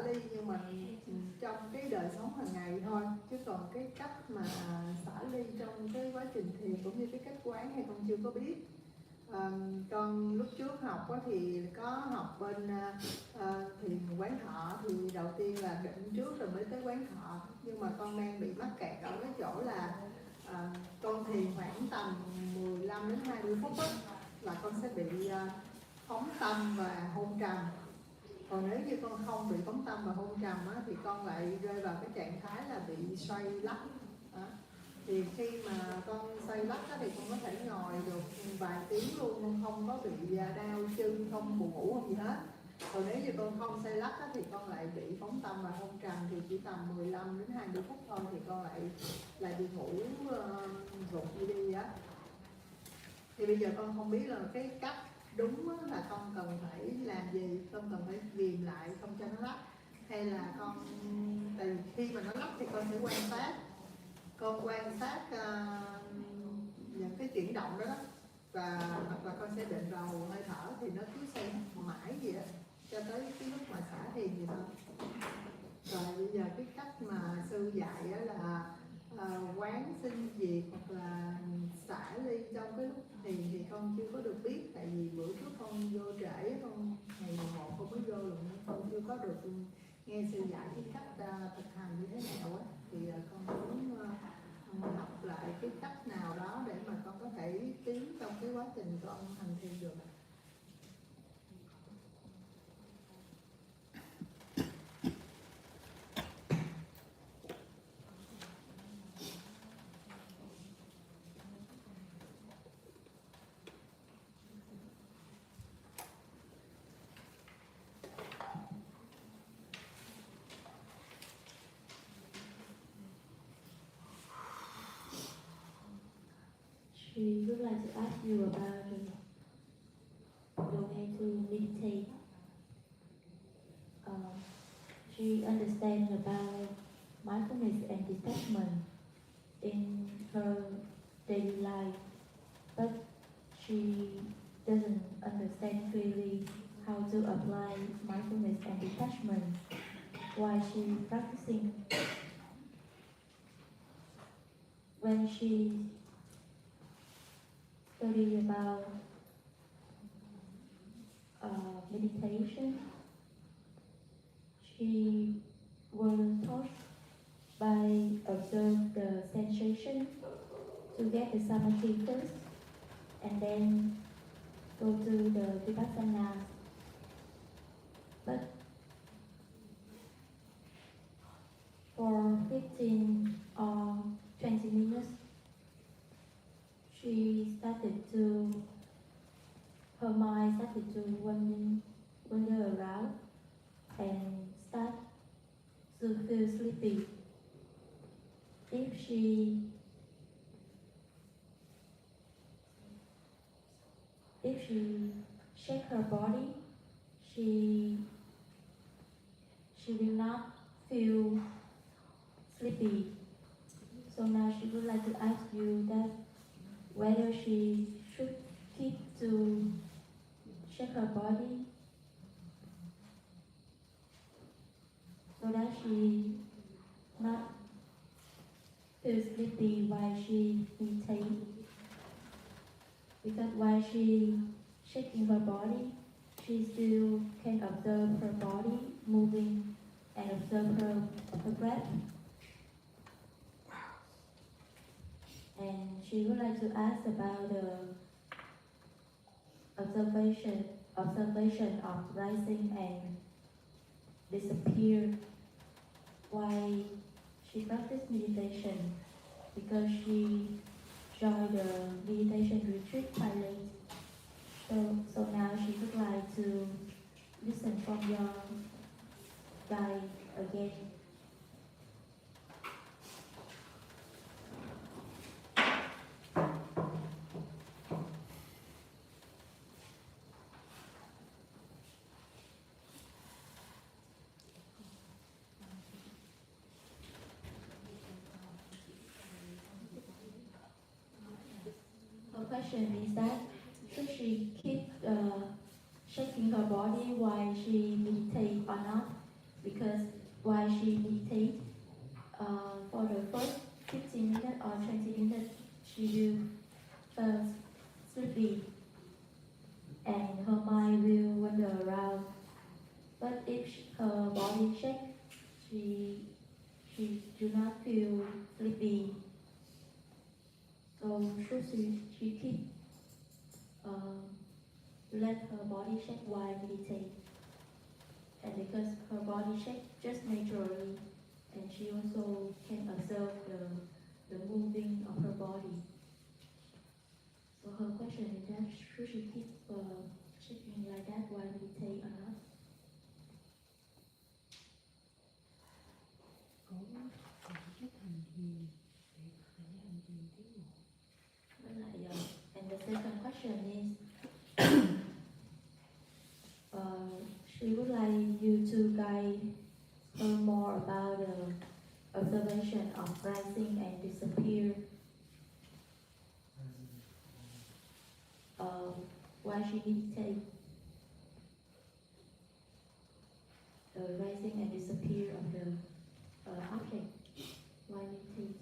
ly nhưng mà trong cái đời sống hàng ngày thôi, chứ còn cái cách mà xả ly trong cái quá trình thiền cũng như cái cách quán thì con chưa có biết. Con lúc trước học thì có học bên thiền quán thọ, thì đầu tiên là định trước rồi mới tới quán thọ, nhưng mà con đang bị mắc kẹt ở cái chỗ là con thiền khoảng tầm 15 đến 20 phút là con sẽ bị phóng tâm và hôn trầm. Còn nếu như con không bị phóng tâm và hôn trầm thì con lại rơi vào cái trạng thái là bị xoay lắc. Thì khi mà con xoay lắc thì con có thể ngồi được vài tiếng luôn, con không có bị đau chân, không buồn ngủ, không gì hết. Còn nếu như con không xoay lắc thì con lại bị phóng tâm và hôn trầm, thì chỉ tầm 15 đến 20 phút thôi thì con lại đi ngủ gục đi á. Thì bây giờ con không biết là cái cách đúng là con cần phải làm gì, con cần phải ghìm lại không cho nó lắc, hay là con từ khi mà nó lắc thì con sẽ quan sát, những cái chuyển động đó, và hoặc là con sẽ định vào hơi thở, thì nó cứ xoay mãi gì đó cho tới cái lúc mà xả thiền gì thôi. Rồi bây giờ cái cách mà sư dạy là quán sinh diệt hoặc là xả ly trong cái lúc thiền thì con chưa có được biết, tại vì bữa trước con vô trễ, con ngày 11 con mới vô luôn, con chưa có được nghe sư dạy cái cách thực hành như thế nào á. Thì con muốn học lại cái cách nào đó để mà con có thể tiến trong cái quá trình con hành thiền được. She would like to ask you about the way to meditate. She understands about mindfulness and detachment in her daily life, but she doesn't understand clearly how to apply mindfulness and detachment while she practicing. When she study about meditation, she was taught by observe the sensation to get the samadhi first, and then go to the vipassana. But for 15 or 20 minutes, her mind started to wander around and start to feel sleepy. If she shake her body, she will not feel sleepy. So now she would like to ask you that whether she should keep to shake her body so that she not feel sleepy while she meditates. Because while she shaking her body, she still can observe her body moving and observe her breath. And she would like to ask about the observation of rising and disappear while she practiced meditation, because she joined the meditation retreat quite late. So now she would like to listen from your guide again. Her question is that should she keep shaking her body while she meditates or not? because while she meditates, for the first 15 minutes or 20 minutes, she will feel sleepy and her mind will wander around. But if her body shakes, she do not feel sleepy. So should she keep let her body shake while meditate? And because her body shakes just naturally, and she also can observe the moving of her body. So her question is that should she keep shaking like that while meditate or not? And the second question is, she would like you to guide her more about the observation of rising and disappear while she meditates. The rising and disappear of the object while meditating.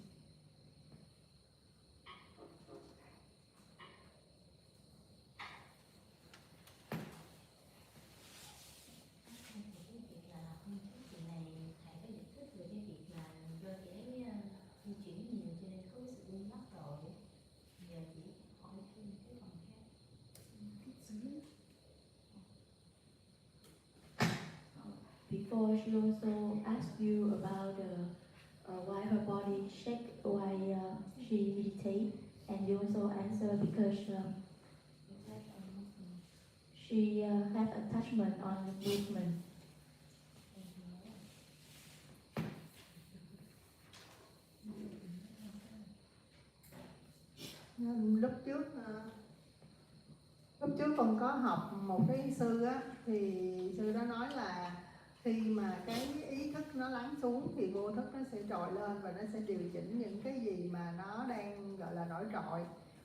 Before she also asked you about why her body shake while she meditate, and you also answer because she have attachment on the movement. Lúc trước con có học một cái sư á, thì sư đó nói là khi mà cái ý thức nó lắng xuống thì vô thức nó sẽ trồi lên và nó sẽ điều chỉnh những cái gì mà nó đang gọi là nổi trội.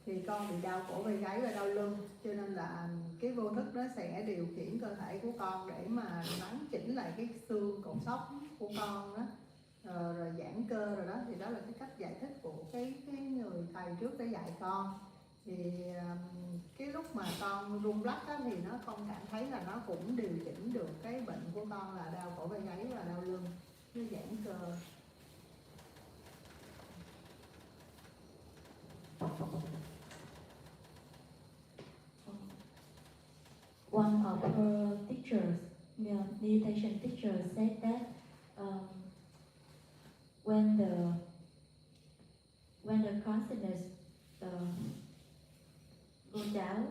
Thì con bị đau cổ vai gáy và đau lưng, cho nên là cái vô thức nó sẽ điều khiển cơ thể của con để mà lắng chỉnh lại cái xương cột sống của con đó, rồi giãn cơ rồi đó. Thì đó là cái cách giải thích của cái người thầy trước đã dạy con. Thì cái lúc mà con rung lắc á, thì con cảm thấy là nó cũng điều chỉnh được cái bệnh của con là đau cổ vai gáy và đau lưng, nó giãn cơ. One of her teachers, meditation teacher, said that when the consciousness goes down,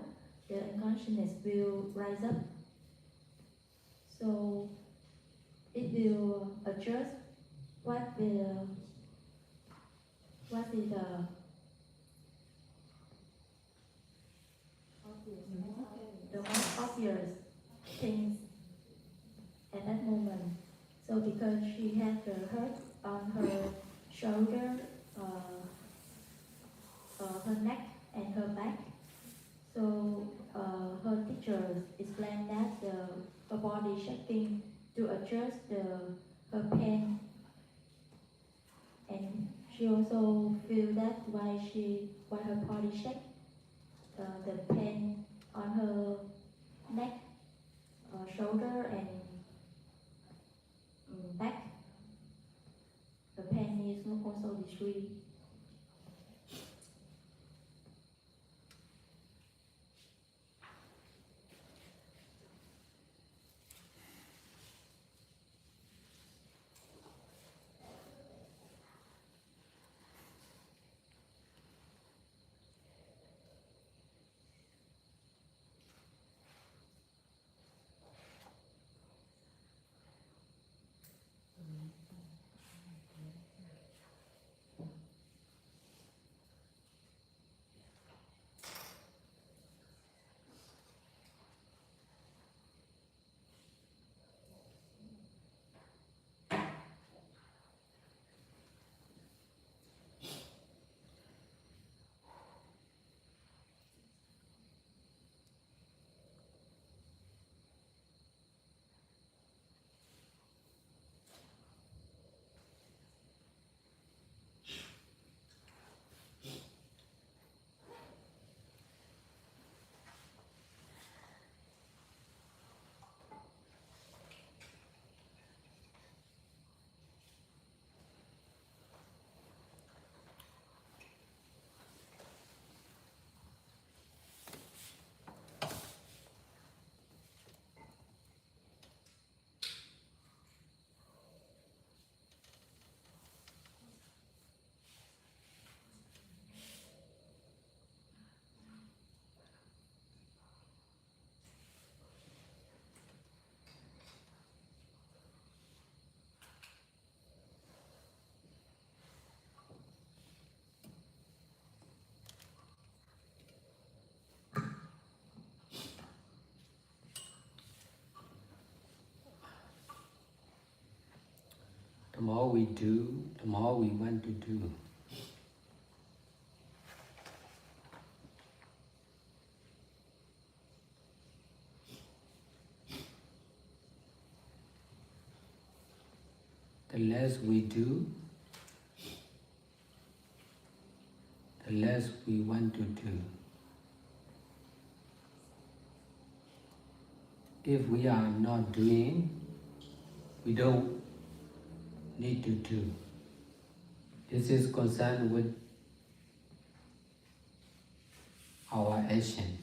the unconsciousness will rise up. So it will adjust what is the most obvious things at that moment. So because she had the hurt on her shoulder, her neck and her back, so her teacher explained that her body shaking to adjust her pain, and she also feel that while her body shake, the pain on her neck, shoulder and back, the pain is also decreased. the more we do, the more we want to do. The less we do, the less we want to do. If we are not doing, we don't need to do. This is concerned with our action.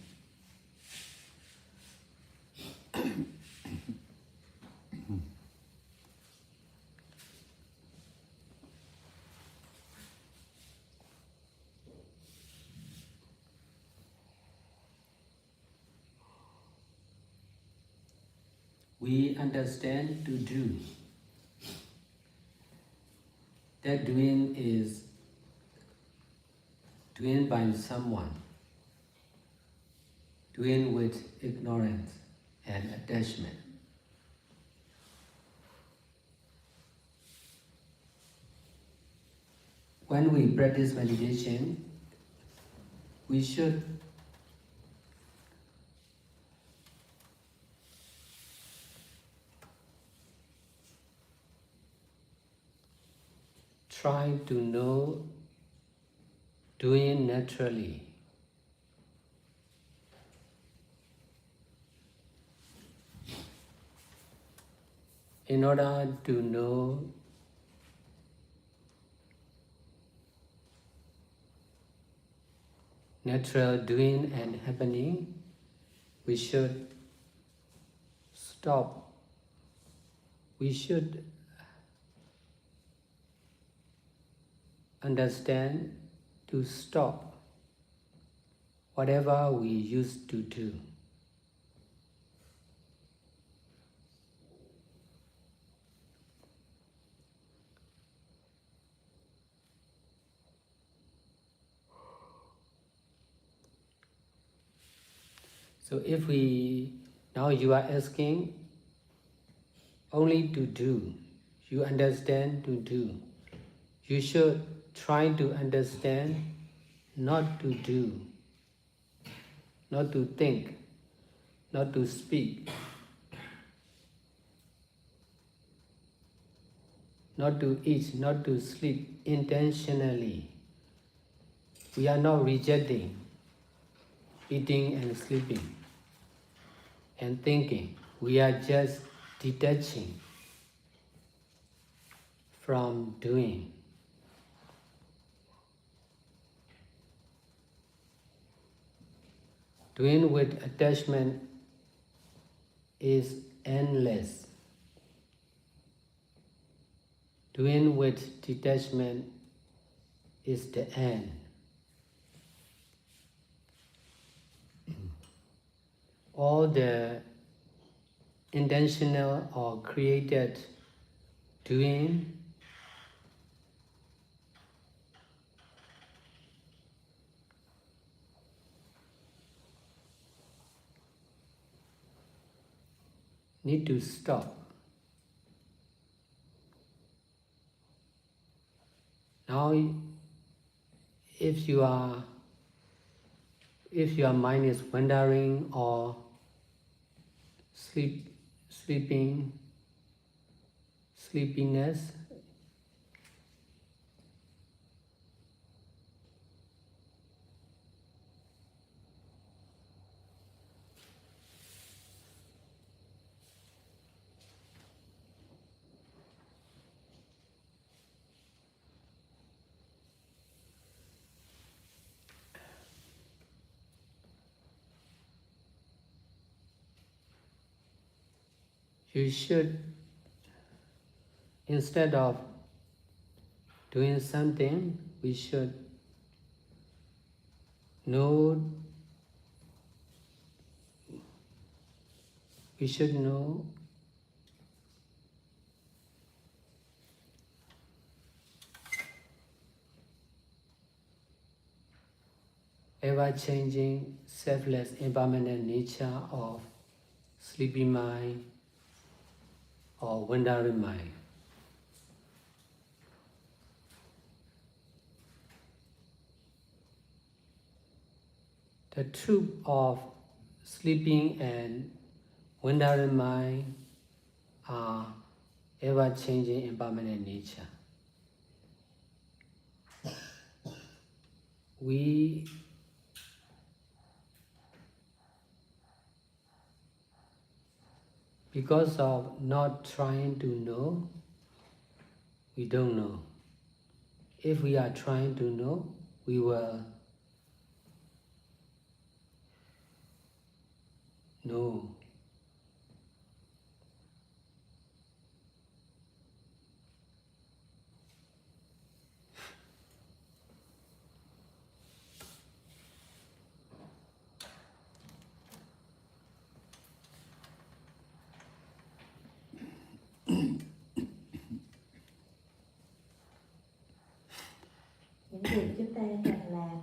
We understand to do. That doing is doing by someone, doing with ignorance and attachment. When we practice meditation, we should try to know doing naturally. In order to know natural doing and happening, we should stop. We should understand to stop whatever we used to do. So if now you are asking only to do, you understand to do, you should try to understand not to do, not to think, not to speak, not to eat, not to sleep intentionally. We are not rejecting eating and sleeping and thinking. We are just detaching from doing. Doing with attachment is endless. Doing with detachment is the end. All the intentional or created doing need to stop. Now, if your mind is wandering or sleepiness, you should, instead of doing something, we should know ever-changing, selfless, impermanent nature of sleepy mind or wandering mind. the truth of sleeping and wandering mind are ever-changing impermanent nature. We because of not trying to know, we don't know. If we are trying to know, we will know. Những việc chúng ta càng làm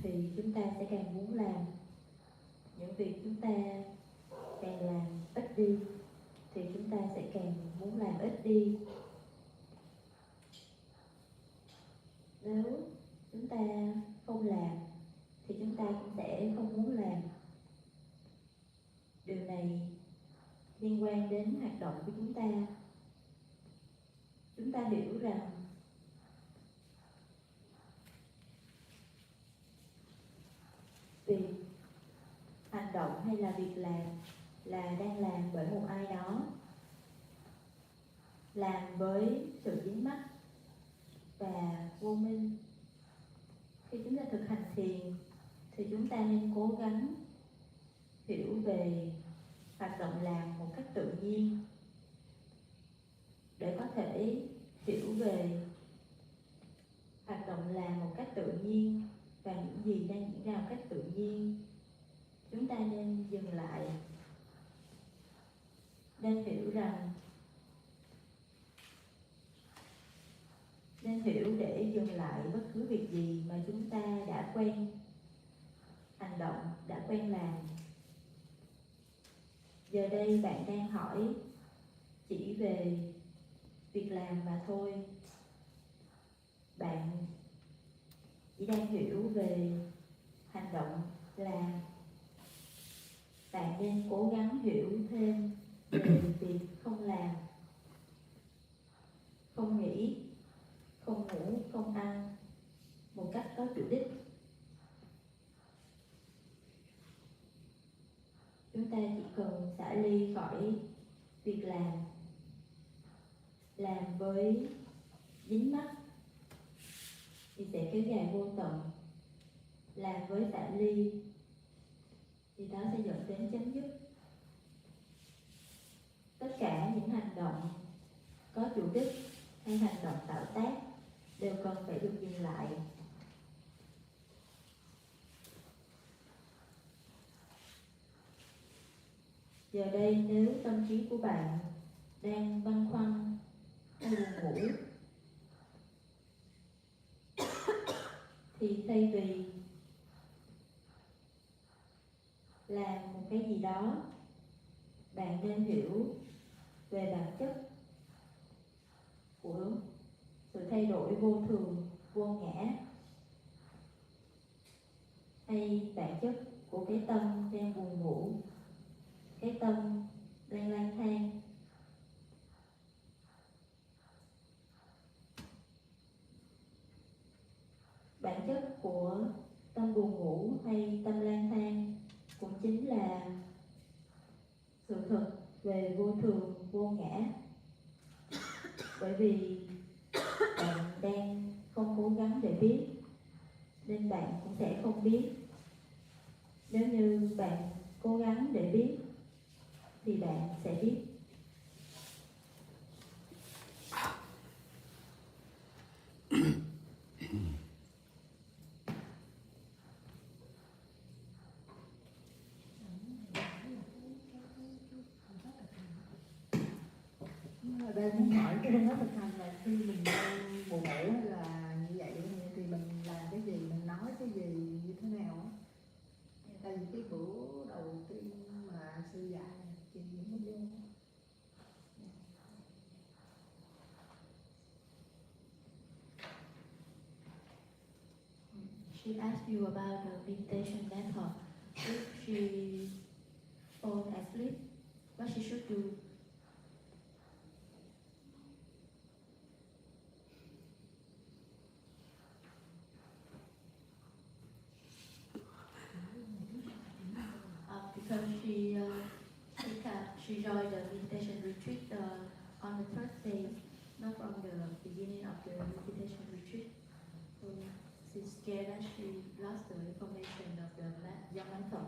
thì chúng ta sẽ càng muốn làm. Những việc chúng ta càng làm ít đi thì chúng ta sẽ càng muốn làm ít đi. Nếu chúng ta không làm thì chúng ta cũng sẽ không muốn làm. Điều này liên quan đến hoạt động của chúng ta. Chúng ta hiểu rằng việc hành động hay là việc làm là đang làm bởi một ai đó, làm với sự dính mắc và vô minh. Khi chúng ta thực hành thiền thì chúng ta nên cố gắng hiểu về hoạt động làm một cách tự nhiên để có thể hiểu về hoạt động làm một cách tự nhiên và những gì đang diễn ra một cách tự nhiên. Chúng ta nên dừng lại, nên hiểu để dừng lại bất cứ việc gì mà chúng ta đã quen hành động, đã quen làm. Giờ đây bạn đang hỏi chỉ về việc làm mà thôi. Bạn chỉ đang hiểu về hành động làm. Bạn nên cố gắng hiểu thêm về việc không làm, không nghĩ, không ngủ, không ăn một cách có chủ đích. Chúng ta chỉ cần xả ly khỏi việc làm với dính mắc thì sẽ kéo dài vô tận. Làm với xả ly thì đó sẽ dẫn đến chấm dứt. Tất cả những hành động có chủ đích hay hành động tạo tác đều cần phải được dừng lại. Giờ đây nếu tâm trí của bạn đang băn khoăn hay buồn ngủ thì thay vì làm một cái gì đó, bạn nên hiểu về bản chất của sự thay đổi vô thường, vô ngã, hay bản chất của cái tâm đang buồn ngủ, cái tâm đang lang thang. Bản chất của tâm buồn ngủ hay tâm lang thang cũng chính là sự thật về vô thường, vô ngã. Bởi vì bạn đang không cố gắng để biết, nên bạn cũng sẽ không biết. Nếu như bạn cố gắng để biết, thì bạn sẽ biết. Ở đây muốn hỏi cái đó thực hành là khi mình đang buồn ngủ hay là như vậy thì mình làm cái gì, mình nói cái gì, như thế nào á? Tại vì cái bữa đầu tiên mà sư dạy chị mới vô. She asked you about the meditation method. if she falls asleep, what she should do. Because she joined the meditation retreat on the third day, not from the beginning of the meditation retreat. So she's scared that she lost the information of the young mentor.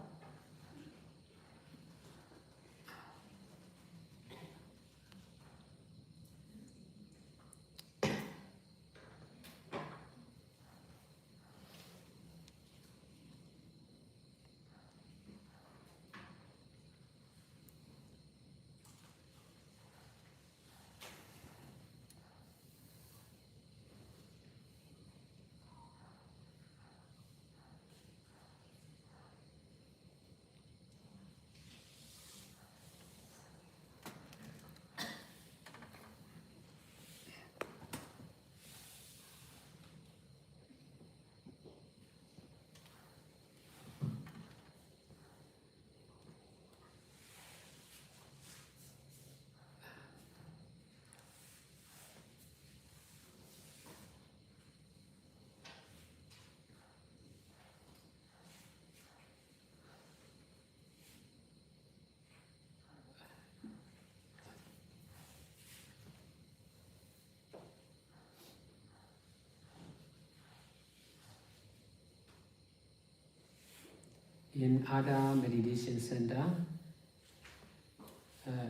In other meditation center,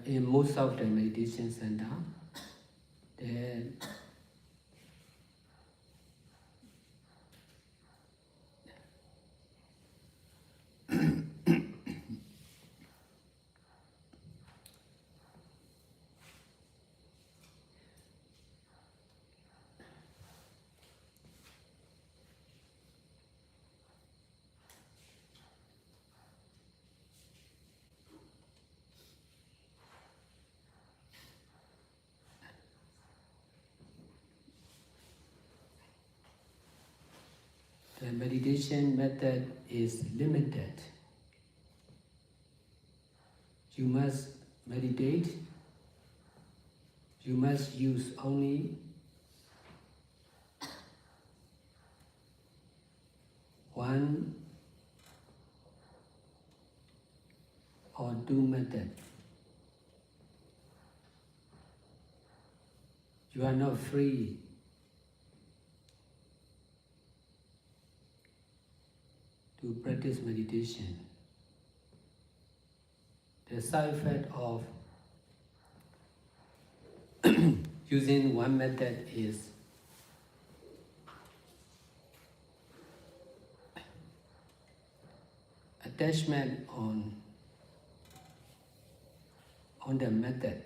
in most of the meditation center, the meditation method is limited. You must meditate, you must use only one or two methods. You are not free to practice meditation. The side effect of using one method is attachment on the method.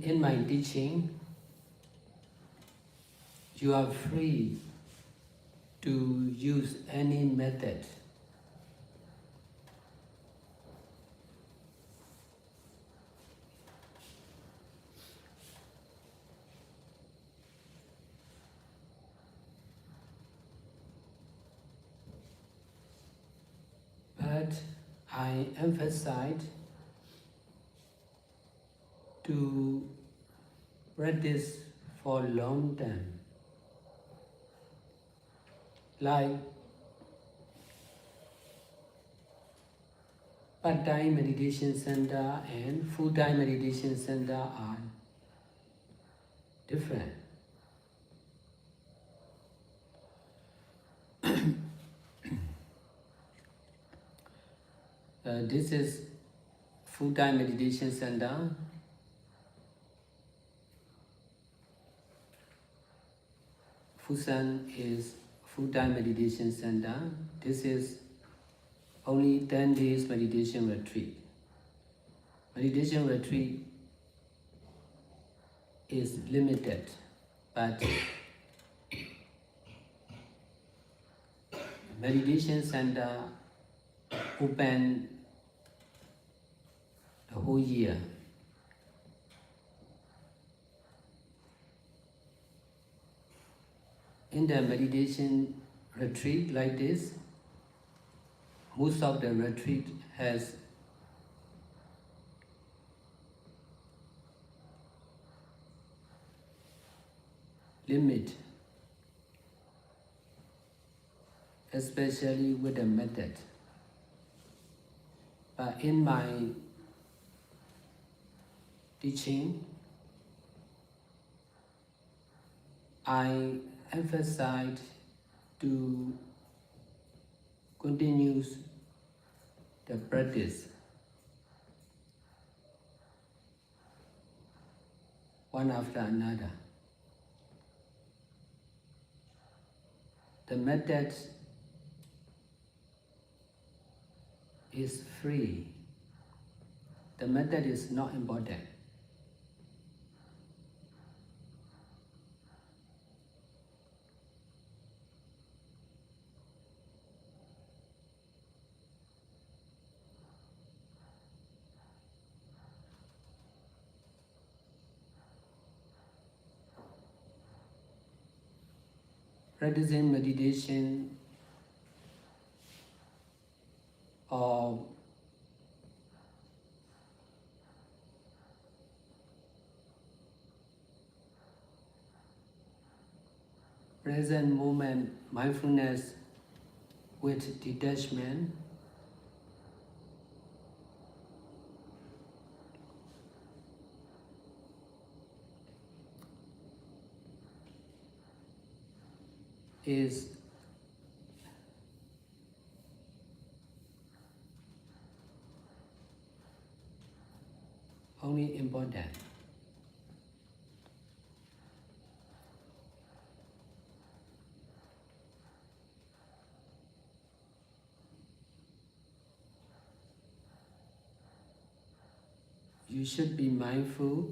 In my teaching, you are free to use any method. But I emphasize to practice for long term. Like part-time meditation center and full-time meditation center are different. This is full-time meditation center. Fusan is full-time meditation center. This is only 10 days meditation retreat. Meditation retreat is limited, but meditation center open the whole year. In the meditation retreat like this, most of the retreat has limit, especially with the method. But in my teaching, I emphasize to continue the practice one after another. The method is free. The method is not important. Practicing meditation or present moment mindfulness with detachment is only important. You should be mindful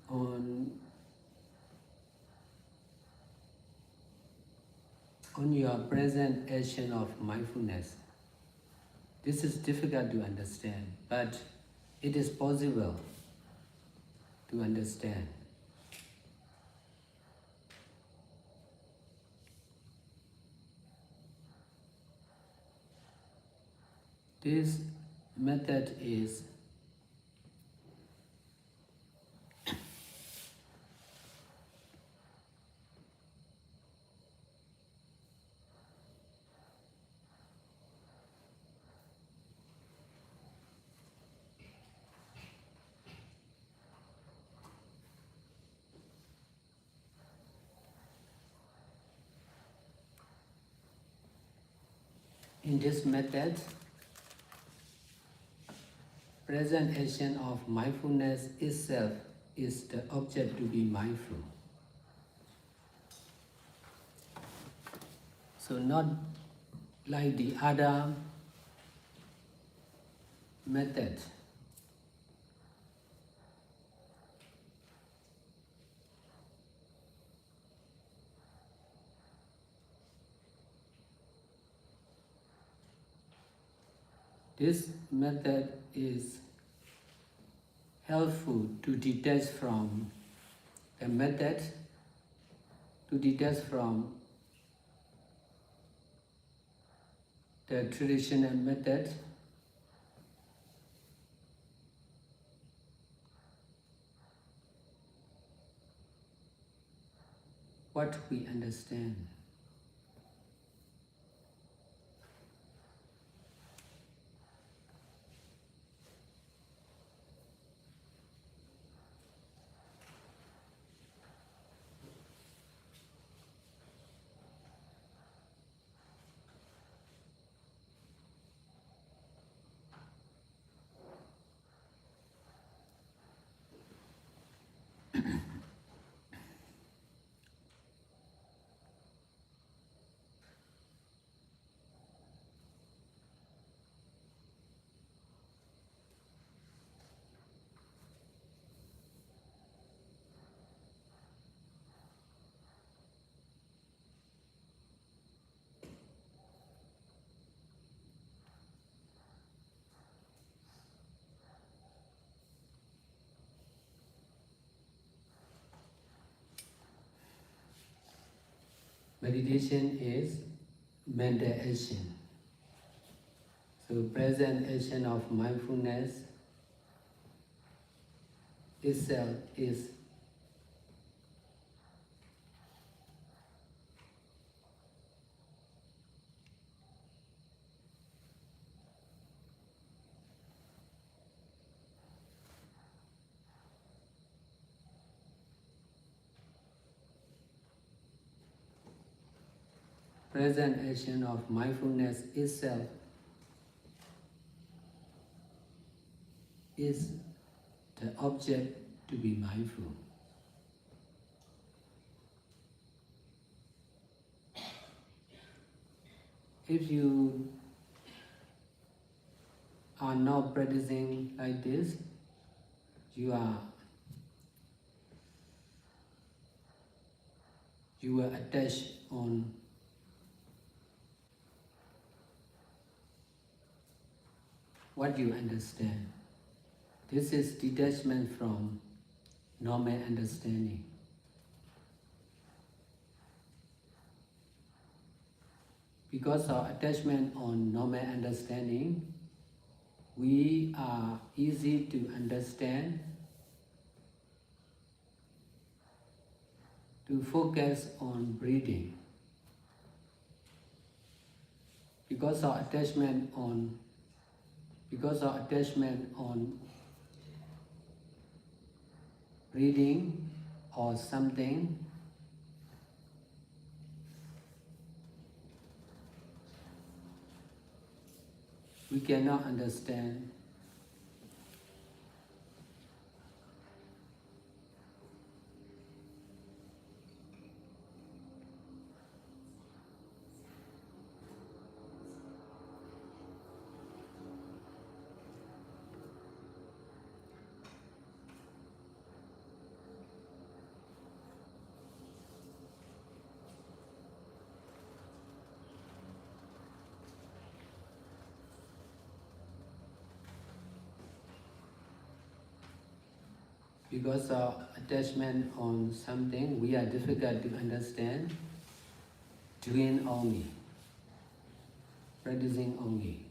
on your present action of mindfulness. This is difficult to understand, but it is possible to understand. This method is in this method, present action of mindfulness itself is the object to be mindful. So not like the other method. This method is helpful to detach from the method, to detach from the traditional method, what we understand. meditation is mental action. So present action of mindfulness itself is present action of mindfulness itself is the object to be mindful. If you are not practicing like this, you will attach on what you understand. This is detachment from normal understanding. Because of attachment on normal understanding, we are easy to understand, to focus on breathing. Because of attachment on breathing or something, we cannot understand because of attachment on something, we are difficult to understand, doing only, practicing only.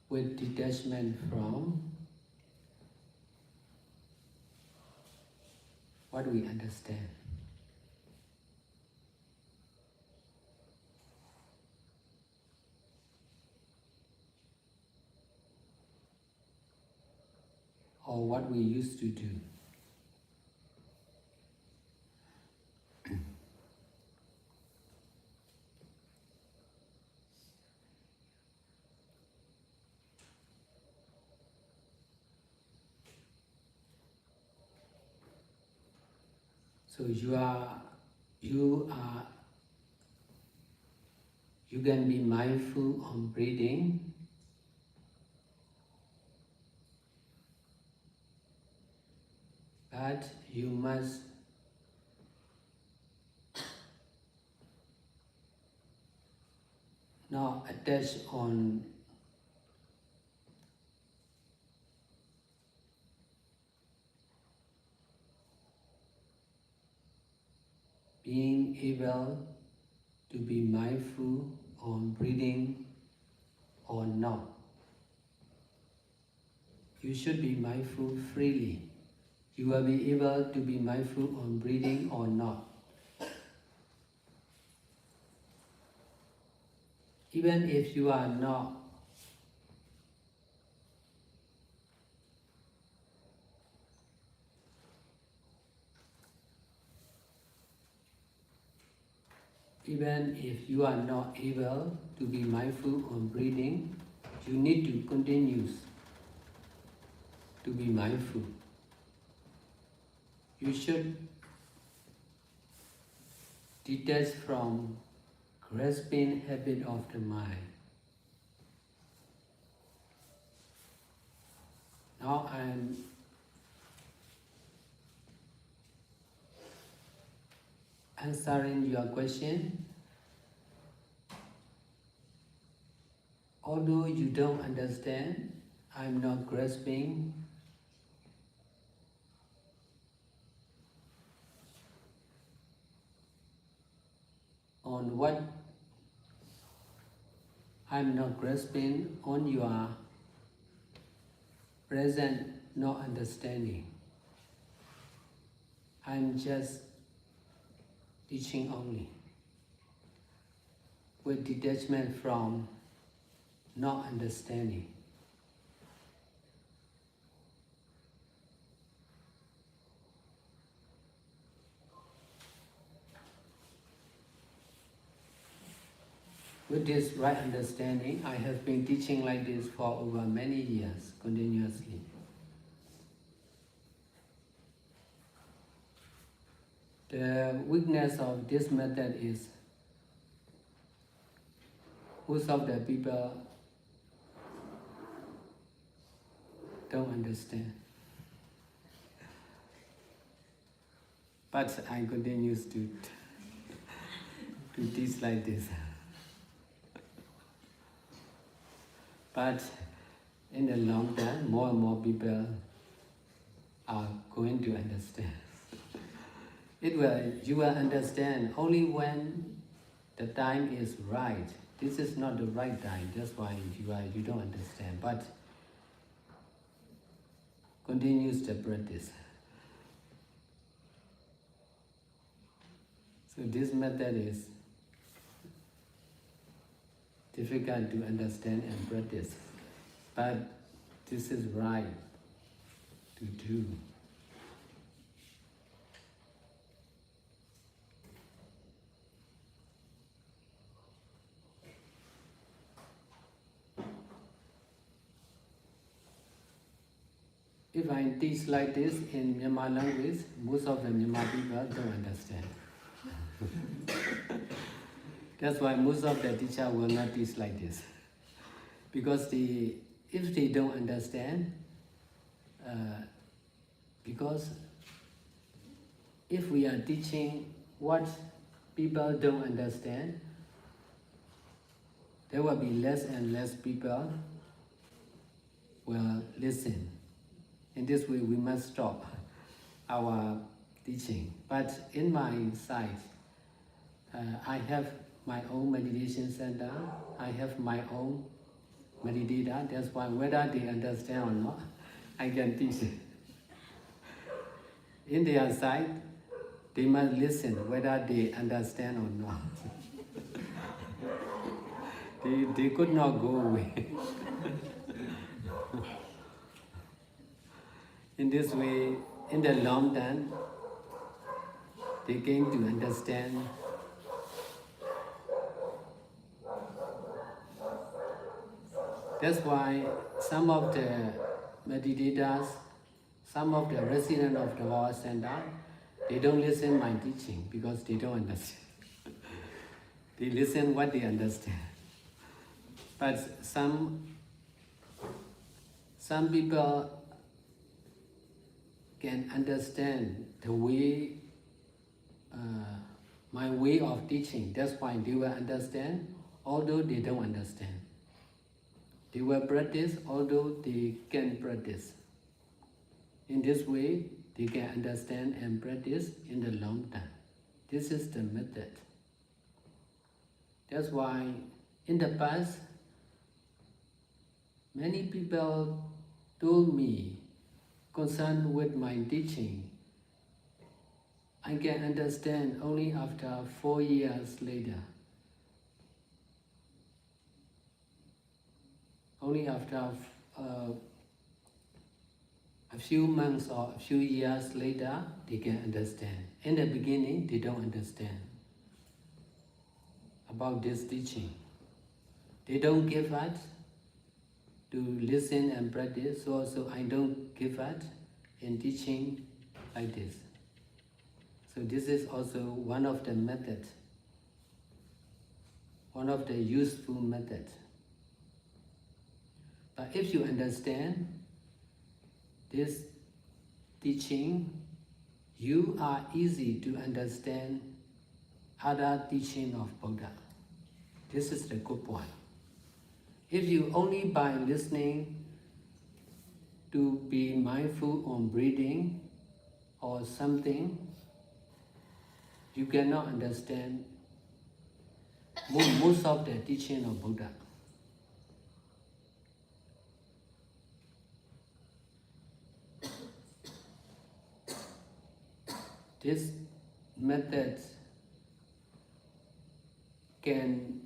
With detachment from what we understand. Or what we used to do. So you can be mindful on breathing, but you must not attach on being able to be mindful on breathing or not. You should be mindful freely. You will be able to be mindful on breathing or not. Even if you are not able to be mindful on breathing, you need to continue to be mindful. You should detach from grasping habit of the mind. Now I am answering your question. although you don't understand, I'm not grasping on what I'm not grasping on your present not understanding. I'm just teaching only with detachment from not understanding. With this right understanding, I have been teaching like this for over many years, continuously. The weakness of this method is most of the people don't understand. But I continue to teach like this. But in the long term, more and more people are going to understand. You will understand only when the time is right. This is not the right time, that's why you don't understand. But continues the practice. So this method is difficult to understand and practice, but this is right to do. If I teach like this in Myanmar language, most of the Myanmar people don't understand. That's why most of the teacher will not teach like this. Because if they don't understand, because if we are teaching what people don't understand, there will be less and less people will listen. In this way, we must stop our teaching. But in my side, I have my own meditation center. I have my own meditator. That's why whether they understand or not, I can teach it. In their side, they must listen whether they understand or not. They could not go away. In this way, in the long term, they came to understand that's why some of the meditators, some of the residents of the Wawa Center, they don't listen my teaching because they don't understand. They listen what they understand. But some people can understand the way, my way of teaching. That's why they will understand, although they don't understand. They will practice, although they can practice. In this way, they can understand and practice in the long term. This is the method. That's why in the past, many people told me, concerned with my teaching, I can understand only after 4 years later. Only after a few months or a few years later, they can understand. In the beginning, they don't understand about this teaching. They don't give up to listen and practice, so also I don't give up in teaching like this. So this is also one of the methods, one of the useful methods. But if you understand this teaching, you are easy to understand other teaching of Buddha. This is the good point. If you only by listening to be mindful on breathing or something, you cannot understand most of the teaching of Buddha. This method can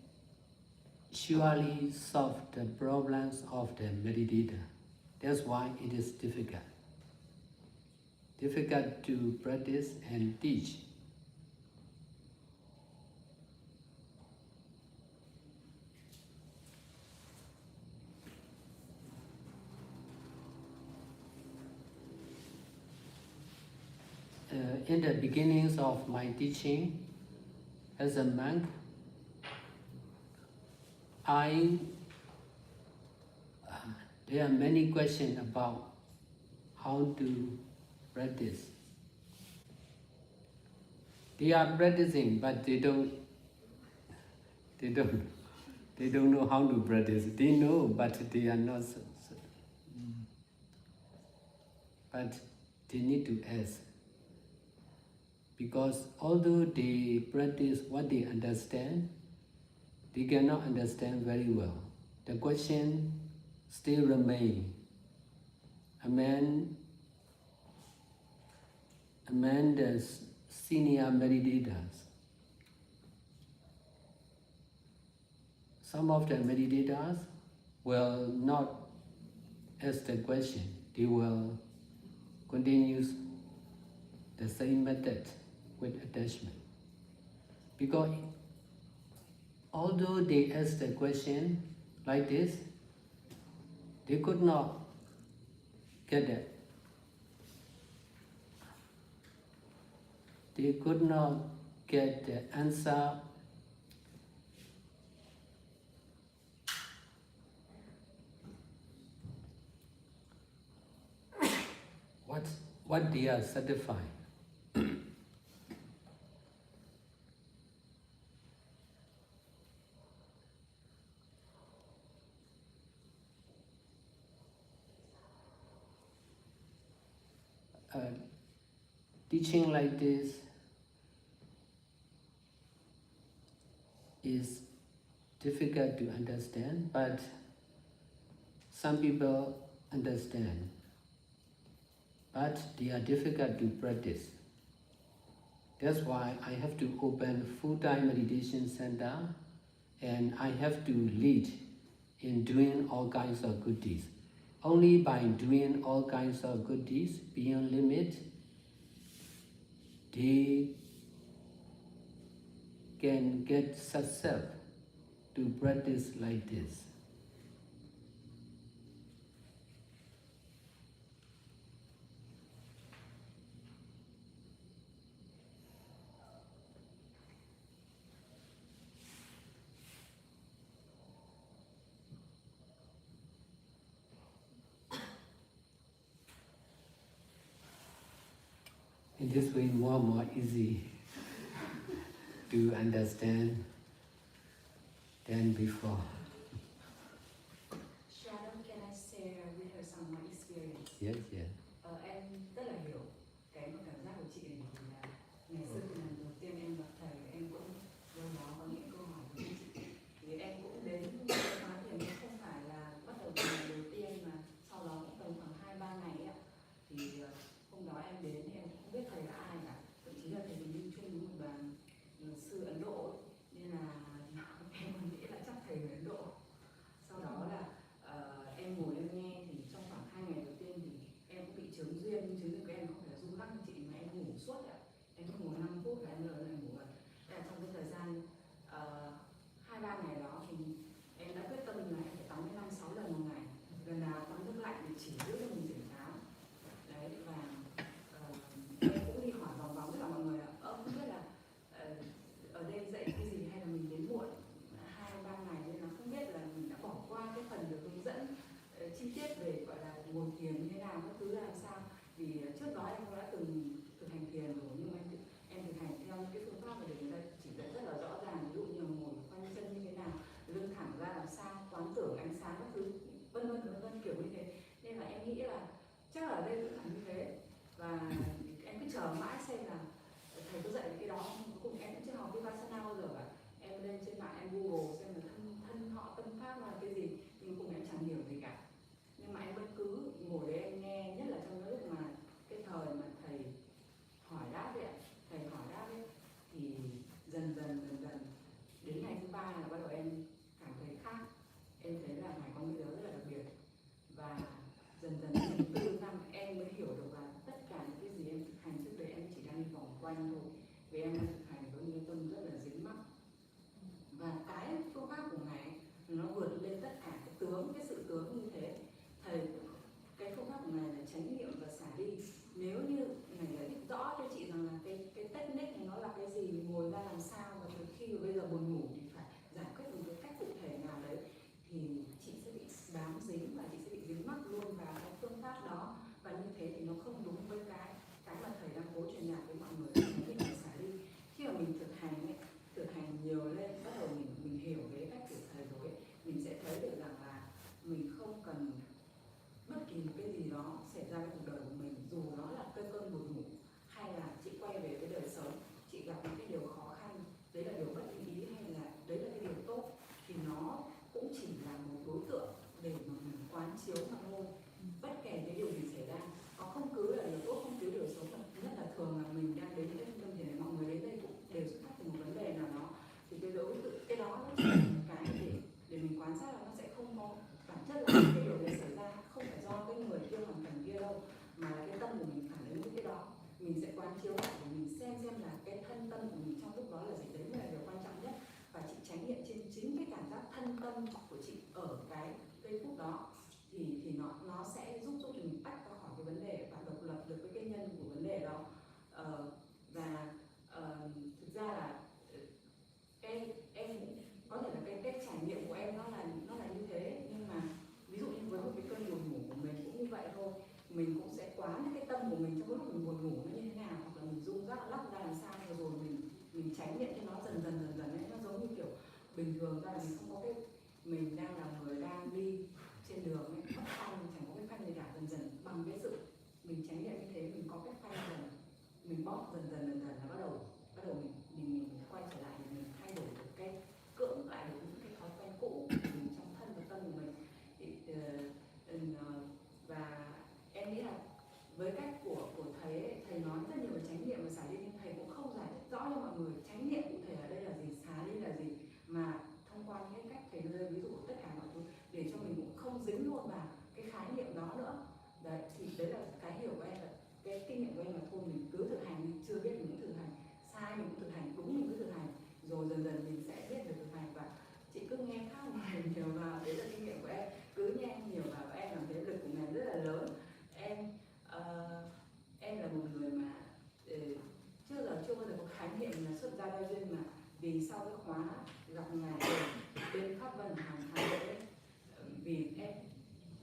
surely solve the problems of the meditator. That's why it is difficult. Difficult to practice and teach. In the beginnings of my teaching as a monk, there are many questions about how to practice. They are practicing, but they don't know how to practice. They know, but they are not. But they need to ask. Because although they practice what they understand, they cannot understand very well. The question still remains. A man, the senior meditators, some of the meditators will not ask the question. They will continue the same method with attachment. Because although they asked the question like this, they could not get it. They could not get the answer what they are satisfied. Teaching like this is difficult to understand, but some people understand. But they are difficult to practice. That's why I have to open full-time meditation center, and I have to lead in doing all kinds of good deeds. Only by doing all kinds of good deeds beyond limit, they can get success to practice like this. In this way, more easy to understand than before. Sharon, can I share with her some of my experience? Yes, yes. Em rất là hiểu cái cảm giác của chị này, vì là ngày xưa thì lần đầu tiên em gặp thầy, em cũng đâu đó có những câu hỏi của chị. Thì em cũng đến khóa thiền, nhưng không phải là bắt đầu từ ngày đầu tiên mà sau đó cũng tầm khoảng 2-3 ngày ạ. Thì hôm đó em đến thì em cũng không biết thầy là ai cả, thậm chí là thầy đi chung với một đoàn sư Ấn Độ ấy. Nên là em còn nghĩ là chắc thầy người Ấn Độ. Sau đó là em ngồi em nghe, thì trong khoảng 2 ngày đầu tiên thì em cũng bị chướng duyên. Nhưng chướng duyên của em không phải là rung lắc như chị, mà em ngủ suốt ạ. Em cứ ngủ 5 phút là em lờ em ngủ rồi. Trong cái thời gian 2-3 ngày đó thì em đã quyết tâm là em phải tắm đến 5-6 lần một ngày. Lần nào tắm nước lạnh thì chỉ giữ cho mình tỉnh táo. Đấy, và em cũng đi hỏi vòng tất cả mọi người là không biết là ở đây dạy cái gì, hay là mình đến muộn 2-3 ngày nên là không biết là mình đã bỏ qua cái phần được hướng dẫn chi tiết về gọi là ngồi thiền như thế nào, các thứ là làm sao. Vì trước đó em cũng đã từng thực hành thiền rồi, nhưng mà em thực hành theo những cái phương pháp mà để người ta chỉ dạy rất là rõ ràng. Ví dụ như ngồi khoanh chân như thế nào, lưng thẳng ra làm sao, quán tưởng ánh sáng quanh thôi. Vì em đang thực hành với cái tâm rất là dính mắc. Và cái phương pháp của Ngài nó vượt lên tất cả cái sự tướng như thế. Thầy, cái phương pháp của Ngài là chánh niệm và xả ly. Nếu như Ngài giải thích rõ cho chị rằng là cái technique này nó là cái gì, ngồi ra làm sao, và từ khi mà bây giờ buồn ngủ thì phải giải quyết một cái cách cụ thể nào đấy, thì chị sẽ bị bám dính và chị sẽ bị dính mắc luôn vào cái phương pháp đó. Và như thế thì nó không đúng với cái mà thầy đang cố truyền đạt với mọi người, chánh niệm và xả ly. Khi mà mình thực hành nhiều lên, bắt đầu mình hiểu cái cách của thầy rồi ấy, mình sẽ thấy được rằng là mình không cần bất kỳ một cái gì đó xảy ra trong cuộc đời của mình, dù nó là cơn buồn ngủ hay là chị quay về cái đời sống, chị gặp những cái điều khó khăn, đấy là điều bất như ý hay là đấy là cái điều tốt, thì nó cũng chỉ là một đối tượng để mà mình quán chiếu mà thôi. Bất kể cái điều gì xảy ra, nó không cứ là điều tốt, không cứ điều xấu, nhất là thường là mình đang đến cái tâm thế này, mọi người đến đây cũng đều xuất phát từ một vấn đề nào đó, thì cái đó nó chỉ là một cái để mình quan sát là nó sẽ không có bản chất là cái điều này xảy ra không phải do cái người kia hoàn cảnh kia đâu, mà là cái tâm của mình phản ứng với cái đó. Mình sẽ quán chiếu lại để mình xem là cái thân tâm của mình trong lúc đó là gì, đấy mới là điều quan trọng nhất. Và chị tránh nghiệm trên chính cái cảm giác thân tâm của chị ở cái giây phút đó, thì nó sẽ giúp cho mình tách ra khỏi cái vấn đề và độc lập được với cái nhân của vấn đề đó. Thực ra là em có thể là cái trải nghiệm của em nó là như thế, nhưng mà ví dụ như với một cái cơn buồn ngủ của mình cũng như vậy thôi, mình cũng sẽ quán cái tâm của mình trong lúc mình buồn ngủ nó như thế nào, hoặc là mình rung rắc lắc ra làm sao, rồi mình tránh niệm cho nó dần dần ấy, nó giống như kiểu bình thường ra là mình không có cái, mình đang là người đang đi trên đường ấy, mất phanh, chẳng có cái phanh gì cả, dần bằng cái sự mình tránh niệm như thế, mình có cái phanh dần, mình bóp dần là bắt đầu mình quay trở lại để mình thay đổi được cái cưỡng lại được những cái thói quen cũ của mình trong thân và tâm của mình. Và em nghĩ là với cách của thầy ấy, thầy nói rất nhiều về chánh niệm và xả ly, nhưng thầy cũng không giải thích rõ cho mọi người chánh niệm cụ thể ở đây là gì, xả ly là gì, mà thông qua những cách thầy đưa ví dụ tất cả mọi thứ để cho mình cũng không dính luôn vào cái khái niệm đó nữa. Đấy, thì đấy là cái hiểu của em, là cái kinh nghiệm của em là thôi mình cứ thực hành đi, chưa biết mình cũng thực hành, sai mình cũng thực hành, đúng mình cứ thực hành, rồi dần mình sẽ biết được thực hành. Và chị cứ nghe khác ngoài nhiều vào, đấy là kinh nghiệm của em, cứ nghe nhiều vào và em cảm thấy lực của ngài rất là lớn. Em là một người mà chưa bao giờ có khái niệm là xuất gia đa duyên, mà vì sau cái khóa gặp ngài bên Pháp Vân hàng tháng đấy, vì em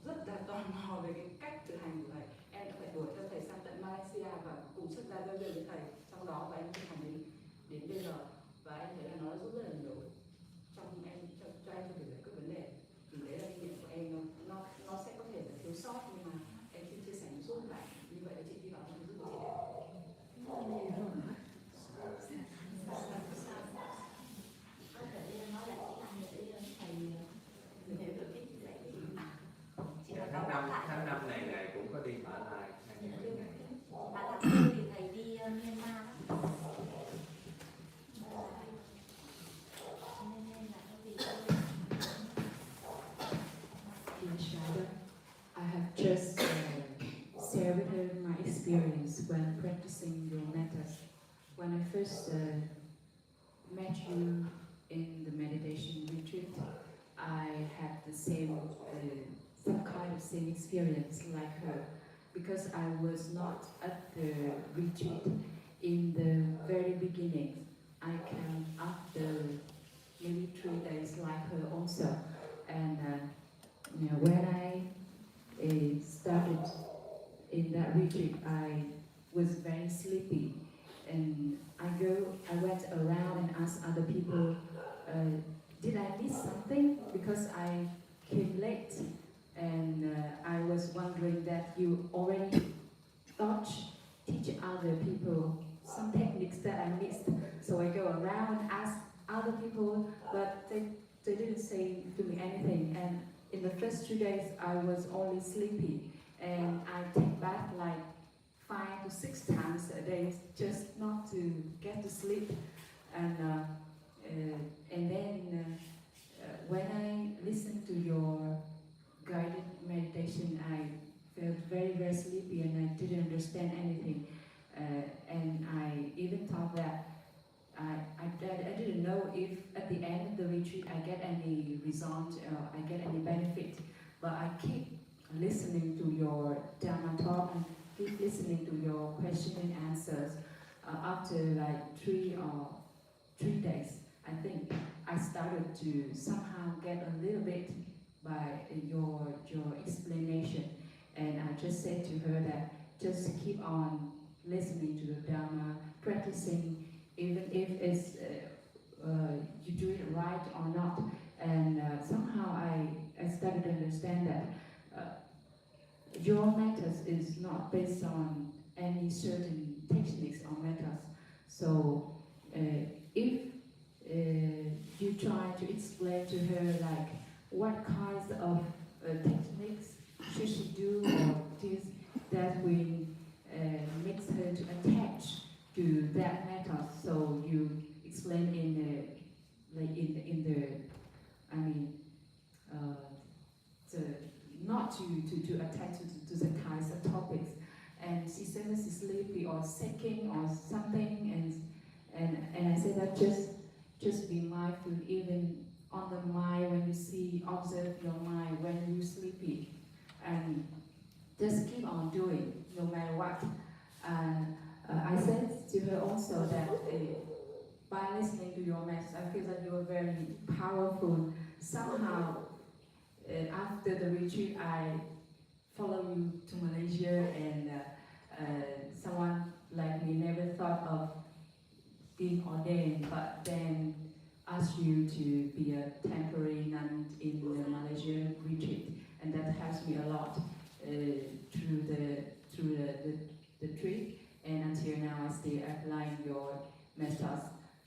rất là tò mò về cái cách thực hành của thầy, em đã phải đuổi theo thầy sang tận Malaysia và cùng xuất gia đa duyên với thầy trong đó, và em thực hành đến bây giờ, và em thấy là nó giúp rất là nhiều cho em trong việc giải quyết vấn đề. Thì đấy là kinh nghiệm của em, nó sẽ có thể là thiếu sót, nhưng mà em xin chia sẻ một chút lại như vậy là chị hy vọng nó giúp cho chị đấy. Có thể Liên nói lại tiếng Anh để thầy hiểu được cái chị dạy cái gì. Tháng 5 này ngài cũng có đi Mã Lai. Bạn làm sư thì thầy đi Myanmar đó. Dear Shada, I have just shared with her my experience when practicing your methods. When I first met you in the meditation retreat, I had the same, some kind of same experience like her, because I was not at the retreat in the very beginning. I came after maybe 3 days like her also, and when I started in that retreat, I was very sleepy, and I went around and asked other people, did I miss something? Because I came late, and I was wondering that you already teach other people some techniques that I missed. So I go around and ask other people, but they didn't say to me anything. And in the first 2 days, I was only sleepy, and I take bath like 5 to 6 times a day just not to get to sleep. And then when I listened to your guided meditation, I felt very, very sleepy, and I didn't understand anything. And I even thought that I didn't know if at the end of the retreat I get any result or I get any benefit, but I keep listening to your Dharma talk and keep listening to your question and answers. After like 3 days, I think I started to somehow get a little bit by your explanation, and I just said to her that just keep on listening to the Dharma, practicing, even if it's you do it right or not. And somehow I started to understand that your methods is not based on any certain techniques or methods. So if you try to explain to her like what kinds of techniques should she do or this, that will makes her to attach to that method. So you explain in the I mean the not to attach to the kinds of topics. And she said that she's sleepy or sinking or something, and I said that just be mindful even on the mind when you see, observe your mind when you're sleepy, and just keep on doing no matter what. And I said to her also that by listening to your message, I feel that you are very powerful. Somehow, after the retreat, I follow you to Malaysia, and someone like me never thought of being ordained, but then asked you to be a temporary nun in the Malaysian retreat, and that helps me a lot through the trip, and until now I still applying your methods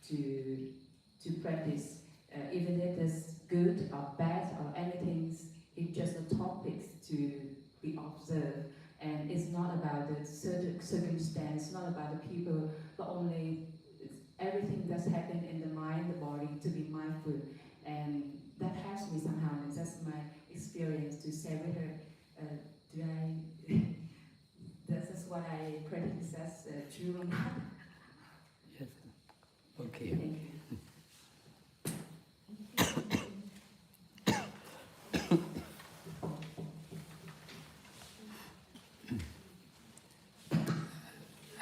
to practice, even if it's good or bad or anything, it's just a topics to be observed, and it's not about the circumstance, not about the people, but only everything that's happening in the mind, the body, to be mindful, and that helps me somehow, and that's my experience to share with her. That's what I practice as true or not. Yes. Okay. Thank you.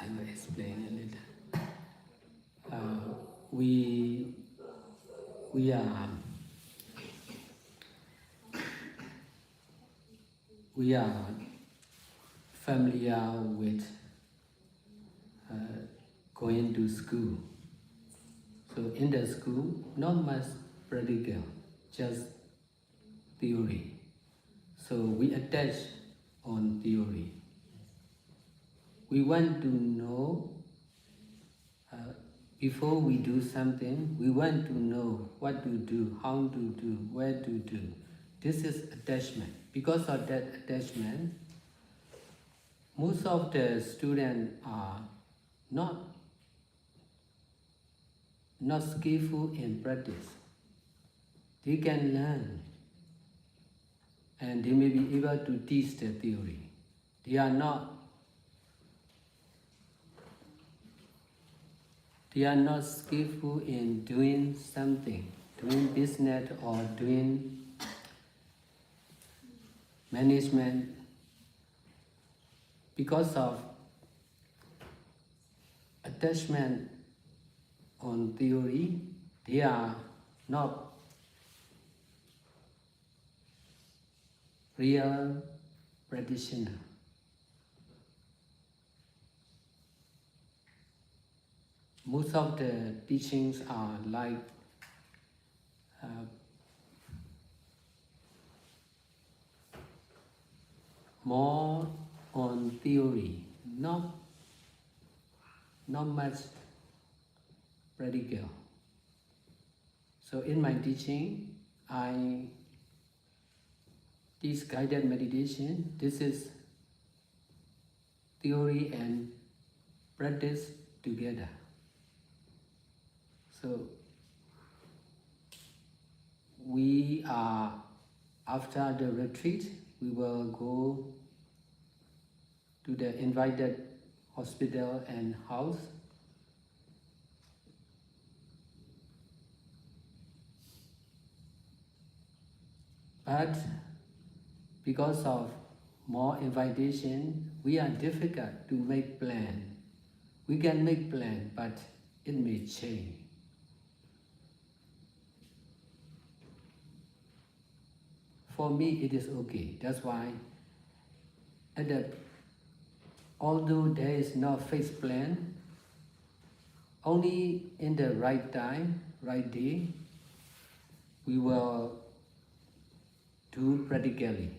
I will explain a little. We are familiar with going to school. So in the school, not much practical, just theory. So we attach on theory. We want to know, before we do something, we want to know what to do, how to do, where to do. This is attachment. Because of that attachment, most of the students are not skillful in practice. They can learn, and they may be able to teach the theory. They are not skillful in doing something, doing business or doing management. Because of attachment on theory, they are not real practitioner. Most of the teachings are like more on theory, not much practical. So in my teaching, I teach guided meditation. This is theory and practice together. So we are, after the retreat, we will go to the invited hospital and house. But because of more invitation, we are difficult to make plan. We can make plan, but it may change. For me, it is okay. That's why, although there is no fixed plan, only in the right time, right day, we will do practically.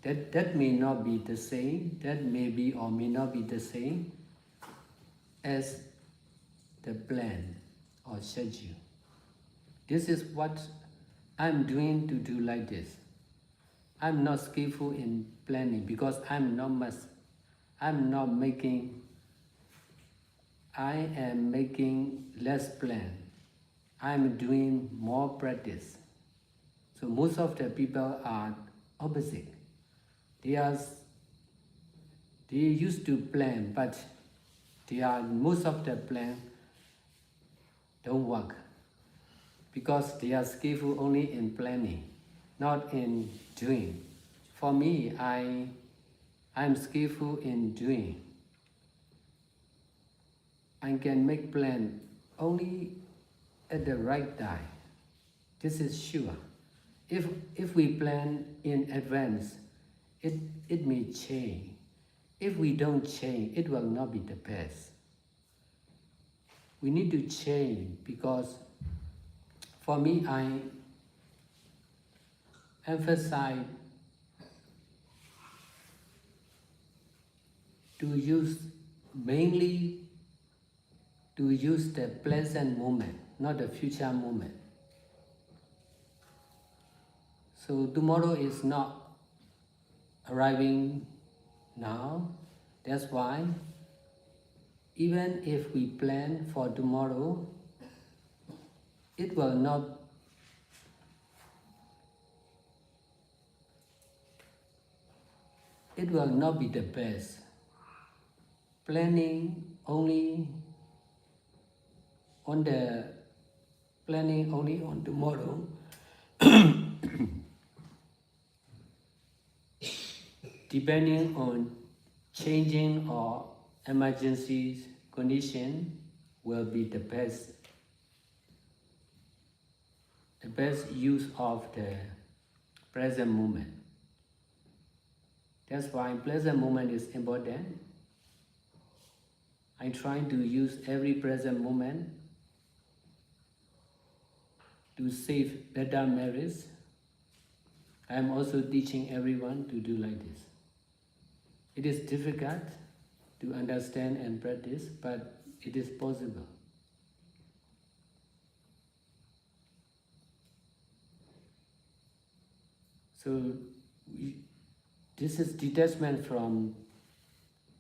That may not be the same, that may be or may not be the same as the plan or schedule. This is what I'm doing to do like this. I'm not skillful in planning because I am making less plan. I'm doing more practice. So most of the people are opposite. They used to plan, but most of the plan don't work because they are skillful only in planning, not in doing. For me, I'm skillful in doing. I can make plan only at the right time. This is sure. If we plan in advance, it may change. If we don't change, it will not be the best. We need to change because for me, I emphasize mainly to use the present moment, not the future moment. So tomorrow is not arriving now. That's why even if we plan for tomorrow, it will not be the best. Planning only on tomorrow depending on changing or emergencies condition will be the best use of the present moment. That's why present moment is important. I try to use every present moment to save better marriage. I am also teaching everyone to do like this. It is difficult to understand and practice, but it is possible. So this is detachment from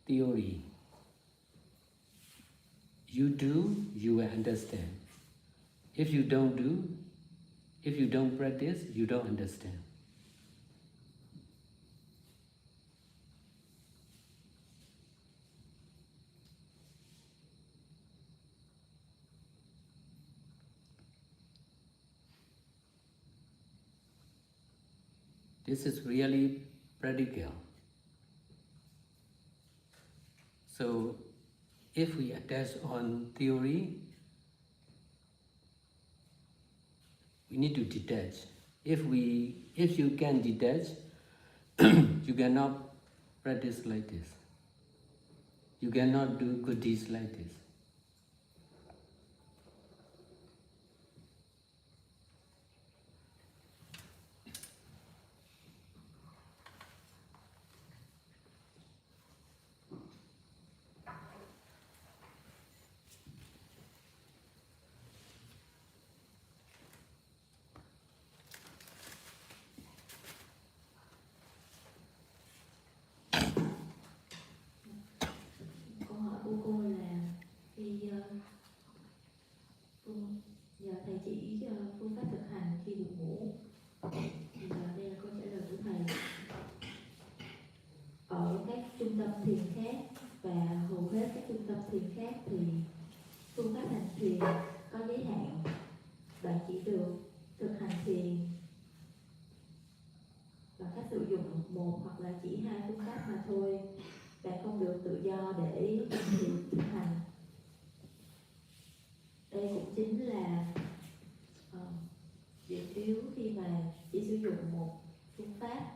theory. You do, you will understand. If you don't practice, you don't understand. This is really practical. So if we attach on theory, we need to detach. If you can detach, you cannot practice like this. You cannot do good deeds like this. Câu hỏi của cô là tâm thiền khác thì phương pháp hành thiền có giới hạn. Bạn chỉ được thực hành thiền bằng cách sử dụng một hoặc là chỉ hai phương pháp mà thôi. Bạn không được tự do để thực hành. Đây cũng chính là điểm yếu khi mà chỉ sử dụng một phương pháp.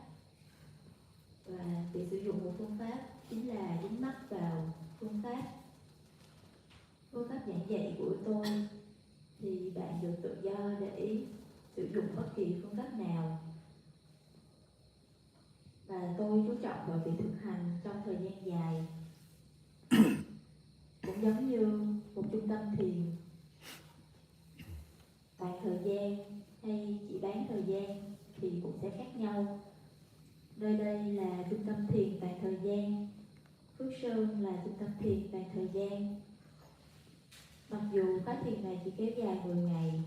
Và việc sử dụng một phương pháp chính là dính mắc vào phương pháp giảng dạy của tôi, thì bạn được tự do để sử dụng bất kỳ phương pháp nào. Và tôi chú trọng vào việc thực hành trong thời gian dài. Cũng giống như một trung tâm thiền toàn thời gian hay chỉ bán thời gian thì cũng sẽ khác nhau. Nơi đây là trung tâm thiền toàn thời gian, Phước Sơn là trung tâm thiền toàn thời gian. Mặc dù khóa thiền này chỉ kéo dài 10 ngày,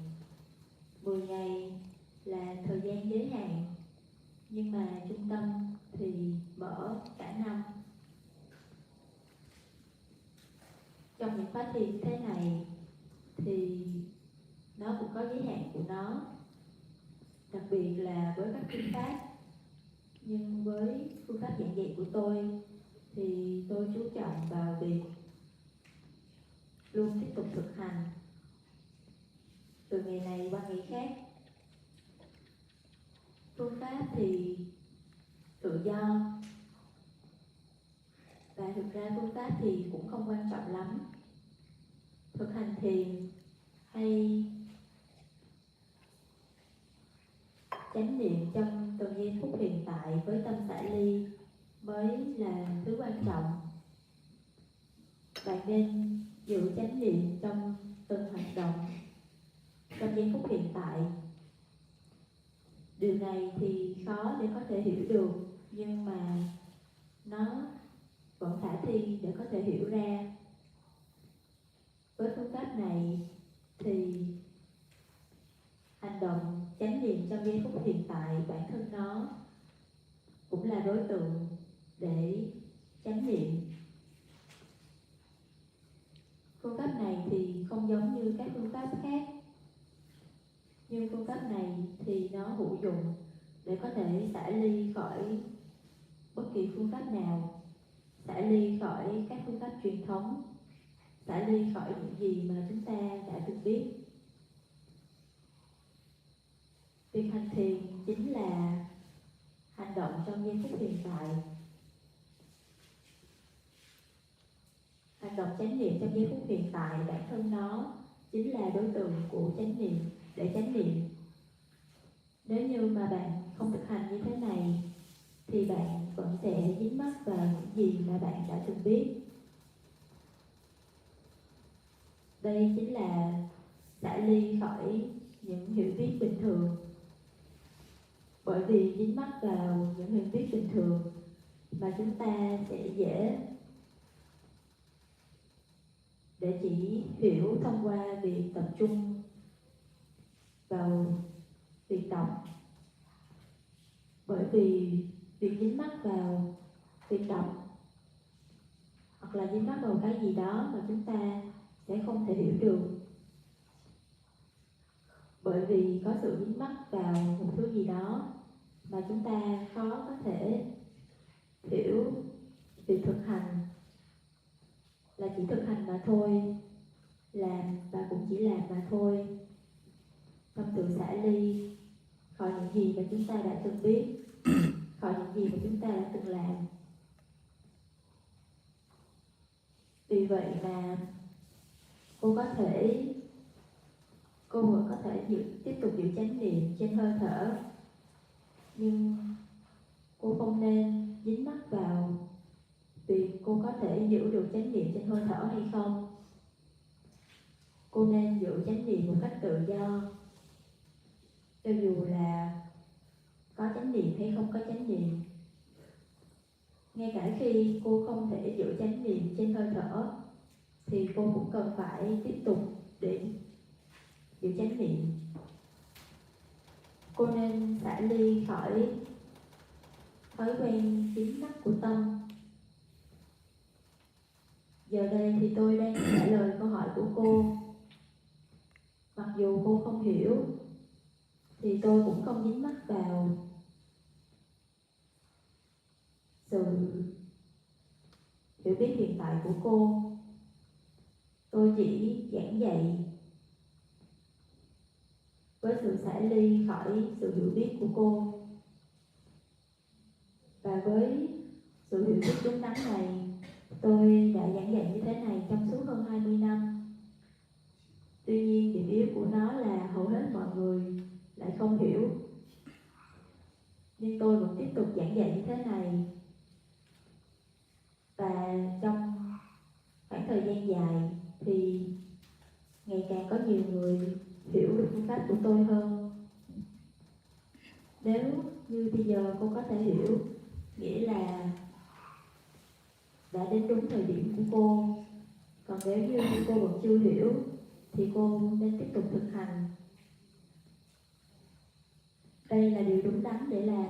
10 ngày là thời gian giới hạn, nhưng mà trung tâm thì mở cả năm. Trong những khóa thiền thế này thì nó cũng có giới hạn của nó, đặc biệt là với các phương pháp. Nhưng với phương pháp giảng dạy của tôi thì tôi chú trọng vào việc luôn tiếp tục thực hành từ ngày này qua ngày khác. Phương pháp thì tự do, và thực ra phương pháp thì cũng không quan trọng lắm. Thực hành thiền hay chánh niệm trong từng giây phút hiện tại với tâm xả ly mới là thứ quan trọng. Bạn nên giữ chánh niệm trong từng hoạt động trong giây phút hiện tại. Điều này thì khó để có thể hiểu được, nhưng mà nó vẫn khả thi để có thể hiểu ra. Với phương pháp này thì hành động chánh niệm trong giây phút hiện tại bản thân nó cũng là đối tượng để chánh niệm. Phương pháp này thì không giống như các phương pháp khác, nhưng phương pháp này thì nó hữu dụng để có thể xả ly khỏi bất kỳ phương pháp nào, xả ly khỏi các phương pháp truyền thống, xả ly khỏi những gì mà chúng ta đã từng biết. Việc hành thiền chính là hành động trong giây phút hiện tại. Hành động chánh niệm trong giây phút hiện tại bản thân nó chính là đối tượng của chánh niệm để chánh niệm. Nếu như mà bạn không thực hành như thế này thì bạn vẫn sẽ dính mắc vào những gì mà bạn đã từng biết. Đây chính là xả ly khỏi những hiểu biết bình thường. Bởi vì dính mắc vào những hiểu biết bình thường mà chúng ta sẽ dễ để chỉ hiểu thông qua việc tập trung vào việc đọc. Bởi vì việc dính mắc vào việc đọc hoặc là dính mắc vào cái gì đó mà chúng ta sẽ không thể hiểu được. Bởi vì có sự dính mắc vào một thứ gì đó mà chúng ta khó có thể hiểu. Việc thực hành là chỉ thực hành mà thôi, làm và cũng chỉ làm mà thôi. Tâm tự xả ly khỏi những gì mà chúng ta đã từng biết, khỏi những gì mà chúng ta đã từng làm. Vì vậy mà cô vẫn có thể tiếp tục giữ chánh niệm trên hơi thở, nhưng cô không nên dính mắc vào việc cô có thể giữ được chánh niệm trên hơi thở hay không. Cô nên giữ chánh niệm một cách tự do, cho dù là có chánh niệm hay không có chánh niệm. Ngay cả khi cô không thể giữ chánh niệm trên hơi thở thì cô cũng cần phải tiếp tục để giữ chánh niệm. Cô nên xả ly khỏi thói quen dính mắc của tâm. Giờ đây thì tôi đang trả lời câu hỏi của cô. Mặc dù cô không hiểu, thì tôi cũng không dính mắc vào sự hiểu biết hiện tại của cô. Tôi chỉ giảng dạy với sự xả ly khỏi sự hiểu biết của cô. Và với sự hiểu biết đúng đắn này, tôi đã giảng dạy như thế này trong suốt hơn 20 năm. Tuy nhiên, điểm yếu của nó là hầu hết mọi người lại không hiểu. Nhưng tôi vẫn tiếp tục giảng dạy như thế này. Và trong khoảng thời gian dài thì ngày càng có nhiều người hiểu được phương pháp của tôi hơn. Nếu như bây giờ cô có thể hiểu, nghĩa là đã đến đúng thời điểm của cô. Còn nếu như cô vẫn chưa hiểu thì cô nên tiếp tục thực hành. Đây là điều đúng đắn để làm.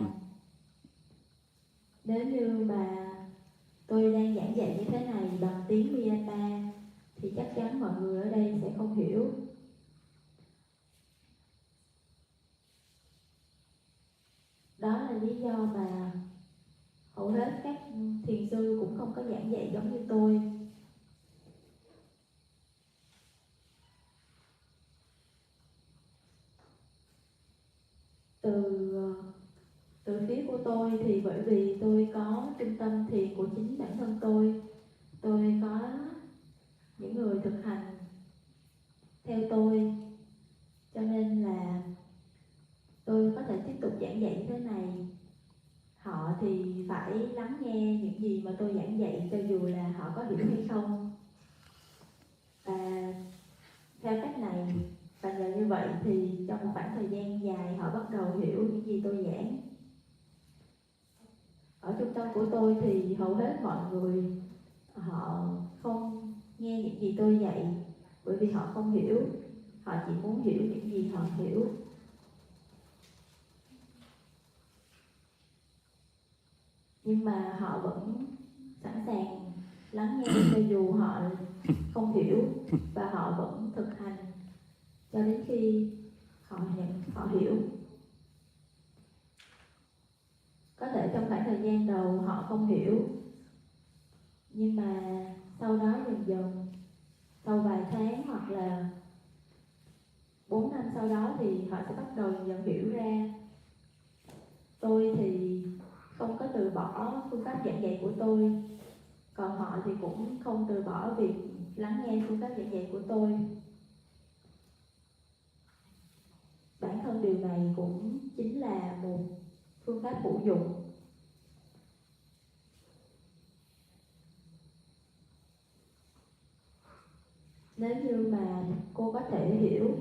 Nếu như mà tôi đang giảng dạy như thế này bằng tiếng Myanmar thì chắc chắn mọi người ở đây sẽ không hiểu. Đó là lý do mà hầu hết các thiền sư cũng không có giảng dạy giống như tôi. Từ phía của tôi thì bởi vì tôi có trung tâm thiền của chính bản thân tôi có những người thực hành theo tôi, cho nên là tôi có thể tiếp tục giảng dạy như thế này. Họ thì phải lắng nghe những gì mà tôi giảng dạy cho dù là họ có hiểu hay không. Và theo cách này, và nhờ như vậy thì trong một khoảng thời gian dài họ bắt đầu hiểu những gì tôi giảng. Ở trung tâm của tôi thì hầu hết mọi người họ không nghe những gì tôi dạy bởi vì họ không hiểu. Họ chỉ muốn hiểu những gì họ hiểu. Nhưng mà họ vẫn sẵn sàng lắng nghe cho dù họ không hiểu, và họ vẫn thực hành cho đến khi họ hiểu. Có thể trong khoảng thời gian đầu họ không hiểu, nhưng mà sau đó dần dần, sau vài tháng hoặc là 4 năm sau đó thì họ sẽ bắt đầu dần hiểu ra. Tôi thì không có từ bỏ phương pháp giảng dạy của tôi, còn họ thì cũng không từ bỏ việc lắng nghe phương pháp giảng dạy của tôi. Bản thân điều này cũng chính là một phương pháp hữu dụng. Nếu như mà cô có thể hiểu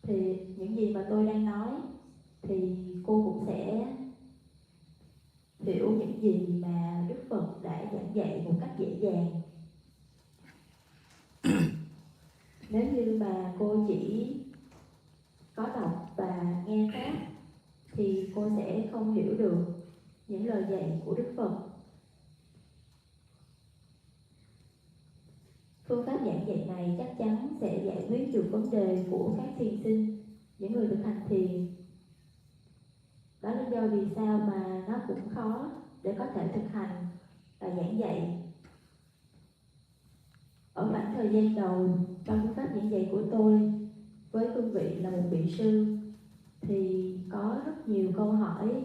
thì những gì mà tôi đang nói thì cô cũng sẽ hiểu những gì mà Đức Phật đã giảng dạy một cách dễ dàng. Nếu như mà cô chỉ có đọc và nghe pháp thì cô sẽ không hiểu được những lời dạy của Đức Phật. Phương pháp giảng dạy này chắc chắn sẽ giải quyết được vấn đề của các thiền sinh, những người thực hành thiền. Đó là lý do vì sao mà nó cũng khó để có thể thực hành và giảng dạy. Ở khoảng thời gian đầu trong phương pháp giảng dạy của tôi, với cương vị là một vị sư, thì có rất nhiều câu hỏi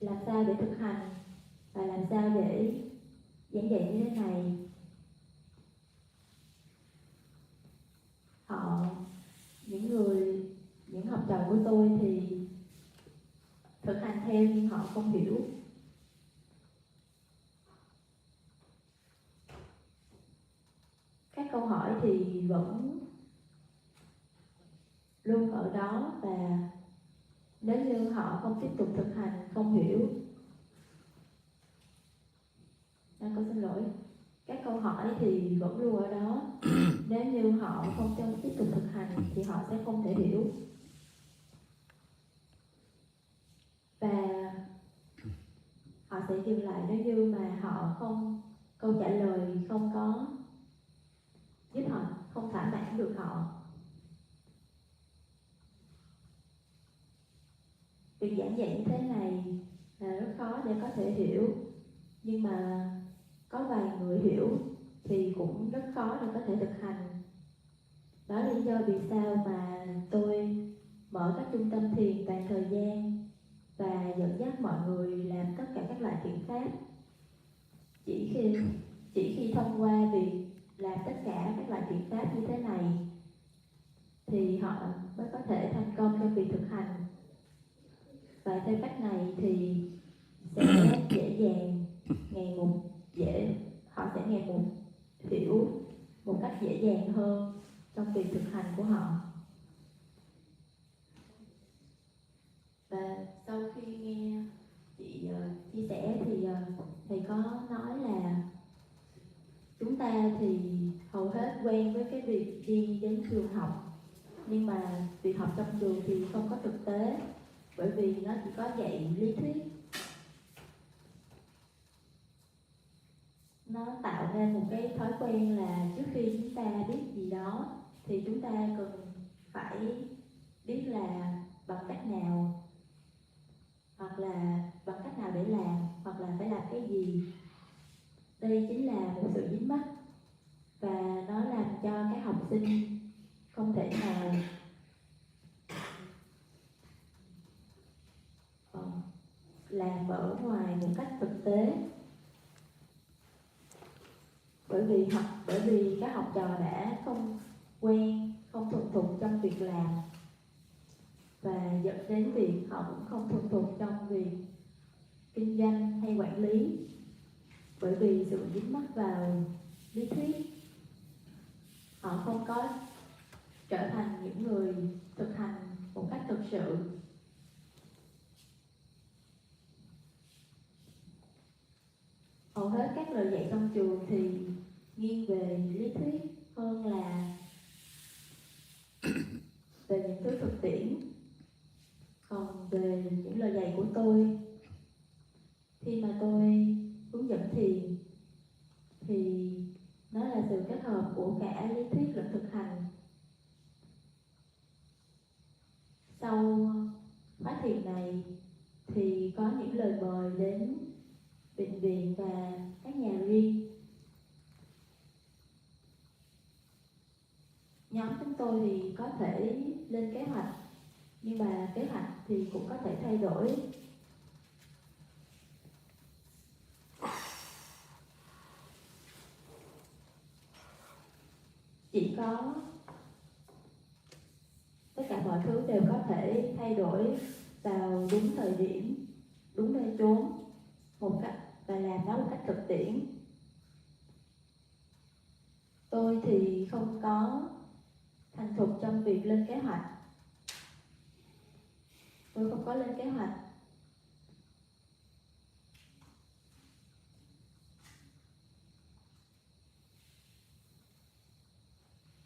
làm sao để thực hành và làm sao để giảng dạy như thế này. Những học trò của tôi thì thực hành theo nhưng họ không hiểu. Các câu hỏi thì vẫn luôn ở đó, và nếu như họ không tiếp tục thực hành, không hiểu. Con xin lỗi. Các câu hỏi thì vẫn luôn ở đó. Nếu như họ không cho tiếp tục thực hành thì họ sẽ không thể hiểu. Và họ sẽ dừng lại nếu như mà họ không, câu trả lời không có giúp họ, không thỏa mãn được họ. Việc giảng dạy như thế này là rất khó để có thể hiểu, nhưng mà có vài người hiểu thì cũng rất khó để có thể thực hành. Đó là lý do vì sao mà tôi mở các trung tâm thiền toàn thời gian và dẫn dắt mọi người làm tất cả các loại thiện pháp. Chỉ khi thông qua việc làm tất cả các loại thiện pháp như thế này thì họ mới có thể thành công trong việc thực hành. Và theo cách này thì sẽ dễ dàng họ sẽ ngày một hiểu một cách dễ dàng hơn trong việc thực hành của họ. Và sau khi nghe chị chia sẻ thì thầy có nói là chúng ta thì hầu hết quen với cái việc đi đến trường học, nhưng mà việc học trong trường thì không có thực tế, bởi vì nó chỉ có dạy lý thuyết. Nó tạo nên một cái thói quen là trước khi chúng ta biết gì đó thì chúng ta cần phải biết là bằng cách nào, hoặc là bằng cách nào để làm, hoặc là phải làm cái gì. Đây chính là một sự dính mắc, và nó làm cho các học sinh không thể nào làm ở ngoài một cách thực tế, bởi vì các học trò đã không quen, không thuần thục trong việc làm, và dẫn đến việc họ cũng không thuần thục trong việc kinh doanh hay quản lý, bởi vì sự dính mắc vào lý thuyết. Họ không có trở thành những người thực hành một cách thực sự. Hầu hết các lời dạy trong trường thì nghiêng về lý thuyết hơn là về những thứ thực tiễn. Còn về những lời dạy của tôi, khi mà tôi hướng dẫn thiền thì nó là sự kết hợp của cả lý thuyết lẫn thực hành. Sau khóa thiền này thì có những lời mời đến bệnh viện và các nhà riêng. Nhóm chúng tôi thì có thể lên kế hoạch, nhưng mà kế hoạch thì cũng có thể thay đổi. Chỉ có tất cả mọi thứ đều có thể thay đổi vào đúng thời điểm, đúng nơi chốn, một cách, và làm nó một cách thực tiễn. Tôi thì không có thành thục trong việc lên kế hoạch. Tôi không có lên kế hoạch.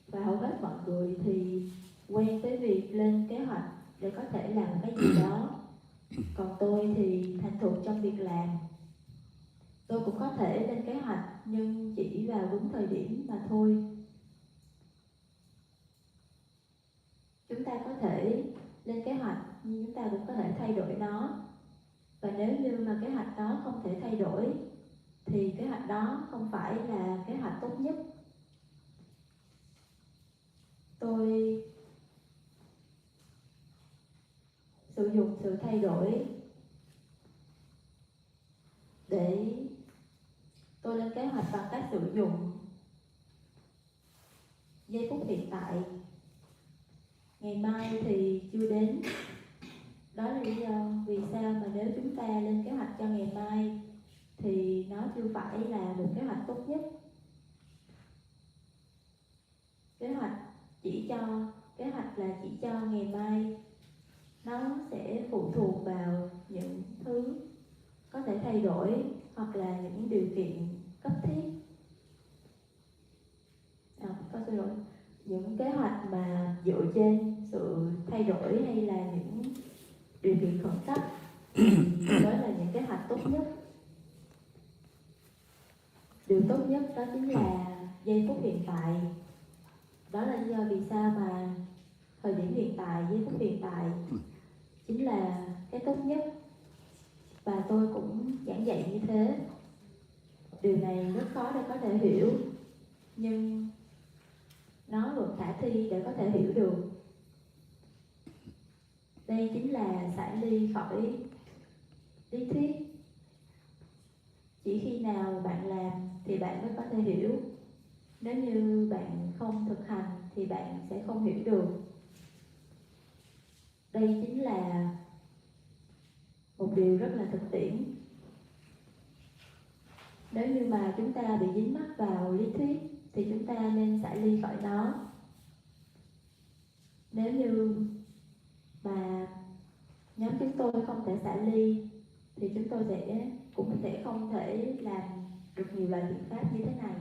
Và hầu hết mọi người thì quen với việc lên kế hoạch để có thể làm cái gì đó. Còn tôi thì thành thục trong việc làm. Tôi cũng có thể lên kế hoạch, nhưng chỉ vào đúng thời điểm mà thôi. Chúng ta có thể lên kế hoạch, nhưng chúng ta cũng có thể thay đổi nó. Và nếu như mà kế hoạch đó không thể thay đổi, thì kế hoạch đó không phải là kế hoạch tốt nhất. Tôi sử dụng sự thay đổi để tôi lên kế hoạch bằng cách sử dụng giây phút hiện tại. Ngày mai thì chưa đến. Đó là lý do vì sao mà nếu chúng ta lên kế hoạch cho ngày mai thì nó chưa phải là một kế hoạch tốt nhất. Kế hoạch là chỉ cho ngày mai. Nó sẽ phụ thuộc vào những thứ có thể thay đổi, hoặc là những điều kiện cấp thiết. Những kế hoạch mà dựa trên sự thay đổi hay là những điều kiện khẩn cấp đó là những kế hoạch tốt nhất. điều tốt nhất đó chính là giây phút hiện tại. Đó là lý do vì sao mà thời điểm hiện tại, giây phút hiện tại chính là cái tốt nhất. Và tôi cũng giảng dạy như thế. Điều này rất khó để có thể hiểu, nhưng nó vẫn khả thi để có thể hiểu được. Đây chính là xả ly khỏi lý thuyết. Chỉ khi nào bạn làm thì bạn mới có thể hiểu. Nếu như bạn không thực hành thì bạn sẽ không hiểu được. Đây chính là một điều rất là thực tiễn. Nếu như mà chúng ta bị dính mắc vào lý thuyết thì chúng ta nên xả ly khỏi nó. Nếu như mà nhóm chúng tôi không thể xả ly thì chúng tôi cũng sẽ không thể làm được nhiều loại biện pháp như thế này.